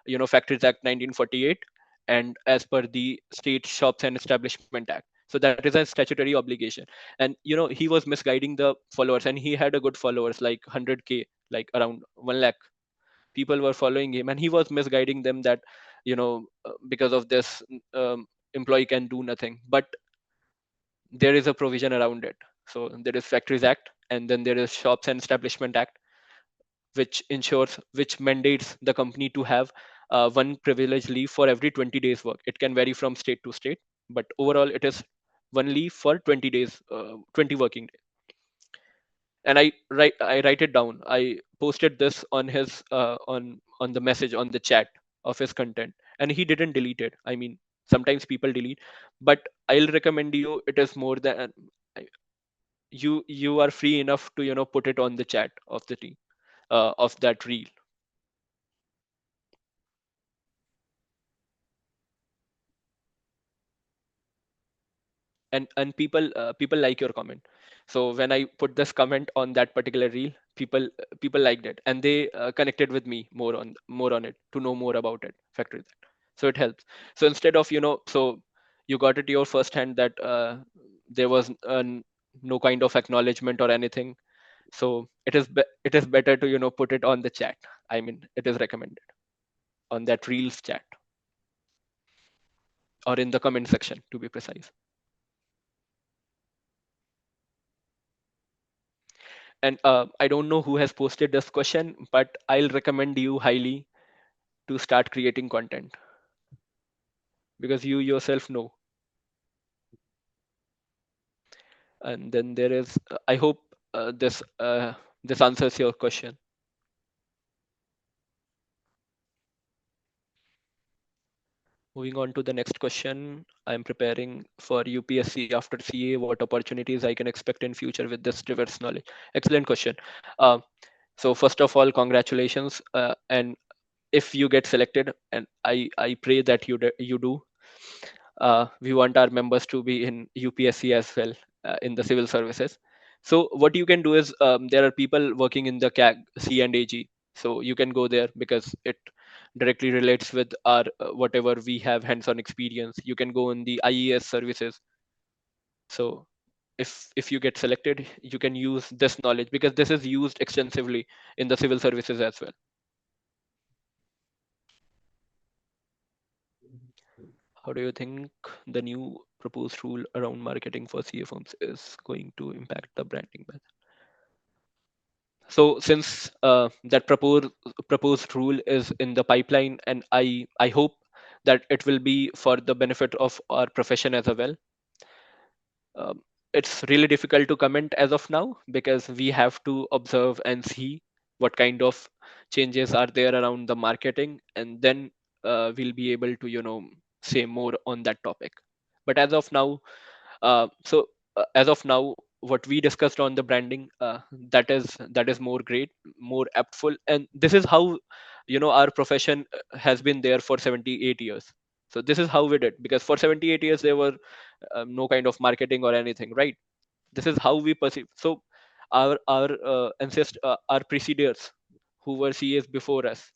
Factories Act 1948 and as per the State Shops and Establishment Act. So that is a statutory obligation. And he was misguiding the followers, and he had a good followers like 100K, like around 1 lakh people were following him, and he was misguiding them that because of this, employee can do nothing. But there is a provision around it. So there is Factories Act, and then there is Shops and Establishment Act, which mandates the company to have one privilege leave for every 20 days work. It can vary from state to state, but overall it is one leave for 20 days, 20 working days. And I write it down. I posted this on his on the message on the chat of his content, and he didn't delete it. I mean, sometimes people delete, but I'll recommend you. It is more than you are free enough to put it on the chat of the team, of that reel. And people like your comment. So when I put this comment on that particular reel, people liked it, and they connected with me more on it to know more about it, factory that. So it helps. So instead of so you got it your first hand that there was no kind of acknowledgement or anything. So it is better to put it on the chat. I mean, it is recommended on that reels chat, or in the comment section, to be precise. And I don't know who has posted this question, but I'll recommend you highly to start creating content, because you yourself know. And then there is, I hope this answers your question. Moving on to the next question. I'm preparing for UPSC after CA. What opportunities I can expect in future with this diverse knowledge? Excellent question. Uh, so first of all, congratulations. And if you get selected, and I pray that you do, we want our members to be in UPSC as well, in the civil services. So what you can do is, there are people working in the CAG, C and AG. So you can go there because it directly relates with our whatever we have hands-on experience. You can go in the IES services. So if you get selected, you can use this knowledge, because this is used extensively in the civil services as well. How do you think the new proposed rule around marketing for CA firms is going to impact the branding method? So since that proposed rule is in the pipeline, and I hope that it will be for the benefit of our profession as well. It's really difficult to comment as of now, because we have to observe and see what kind of changes are there around the marketing, and then we'll be able to say more on that topic. But as of now, as of now, what we discussed on the branding, that is more great, more aptful, and this is how our profession has been there for 78 years. So this is how we did, because for 78 years there were no kind of marketing or anything, right? This is how we perceive. So our ancestors, our preceders, who were CAs before us,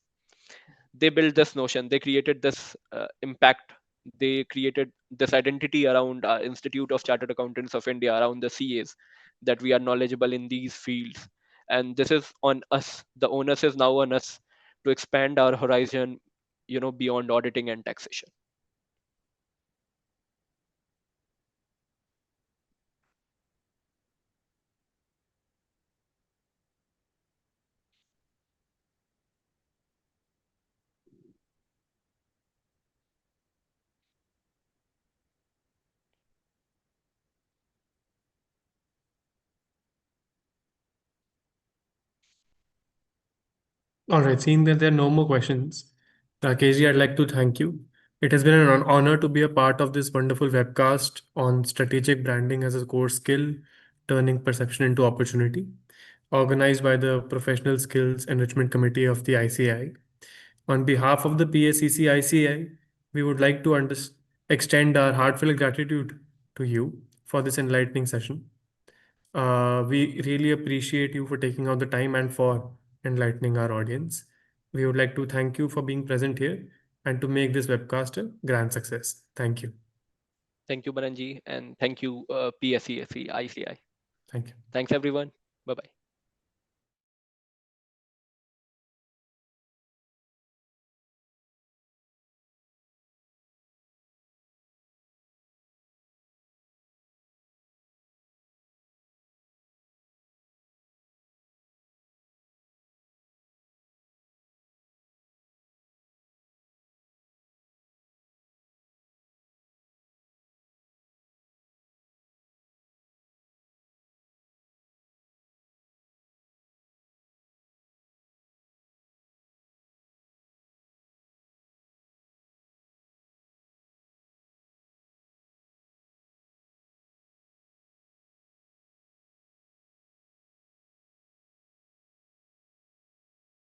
they built this notion, they created this impact, they created this identity around Institute of Chartered Accountants of India, around the CAs, that we are knowledgeable in these fields. And this is on us, the onus is now on us to expand our horizon beyond auditing and taxation. All right, seeing that there are no more questions, Rakeshji, I'd like to thank you. It has been an honor to be a part of this wonderful webcast on strategic branding as a core skill, turning perception into opportunity. organized by the Professional Skills Enrichment Committee of the ICAI. On behalf of the PSCC ICAI, we would like to extend our heartfelt gratitude to you for this enlightening session. We really appreciate you for taking out the time and for enlightening our audience. We would like to thank you for being present here and to make this webcast a grand success. Thank you. Thank you, Baranji, and thank you, PSCSC ICI. Thank you. Thanks, everyone. Bye-bye.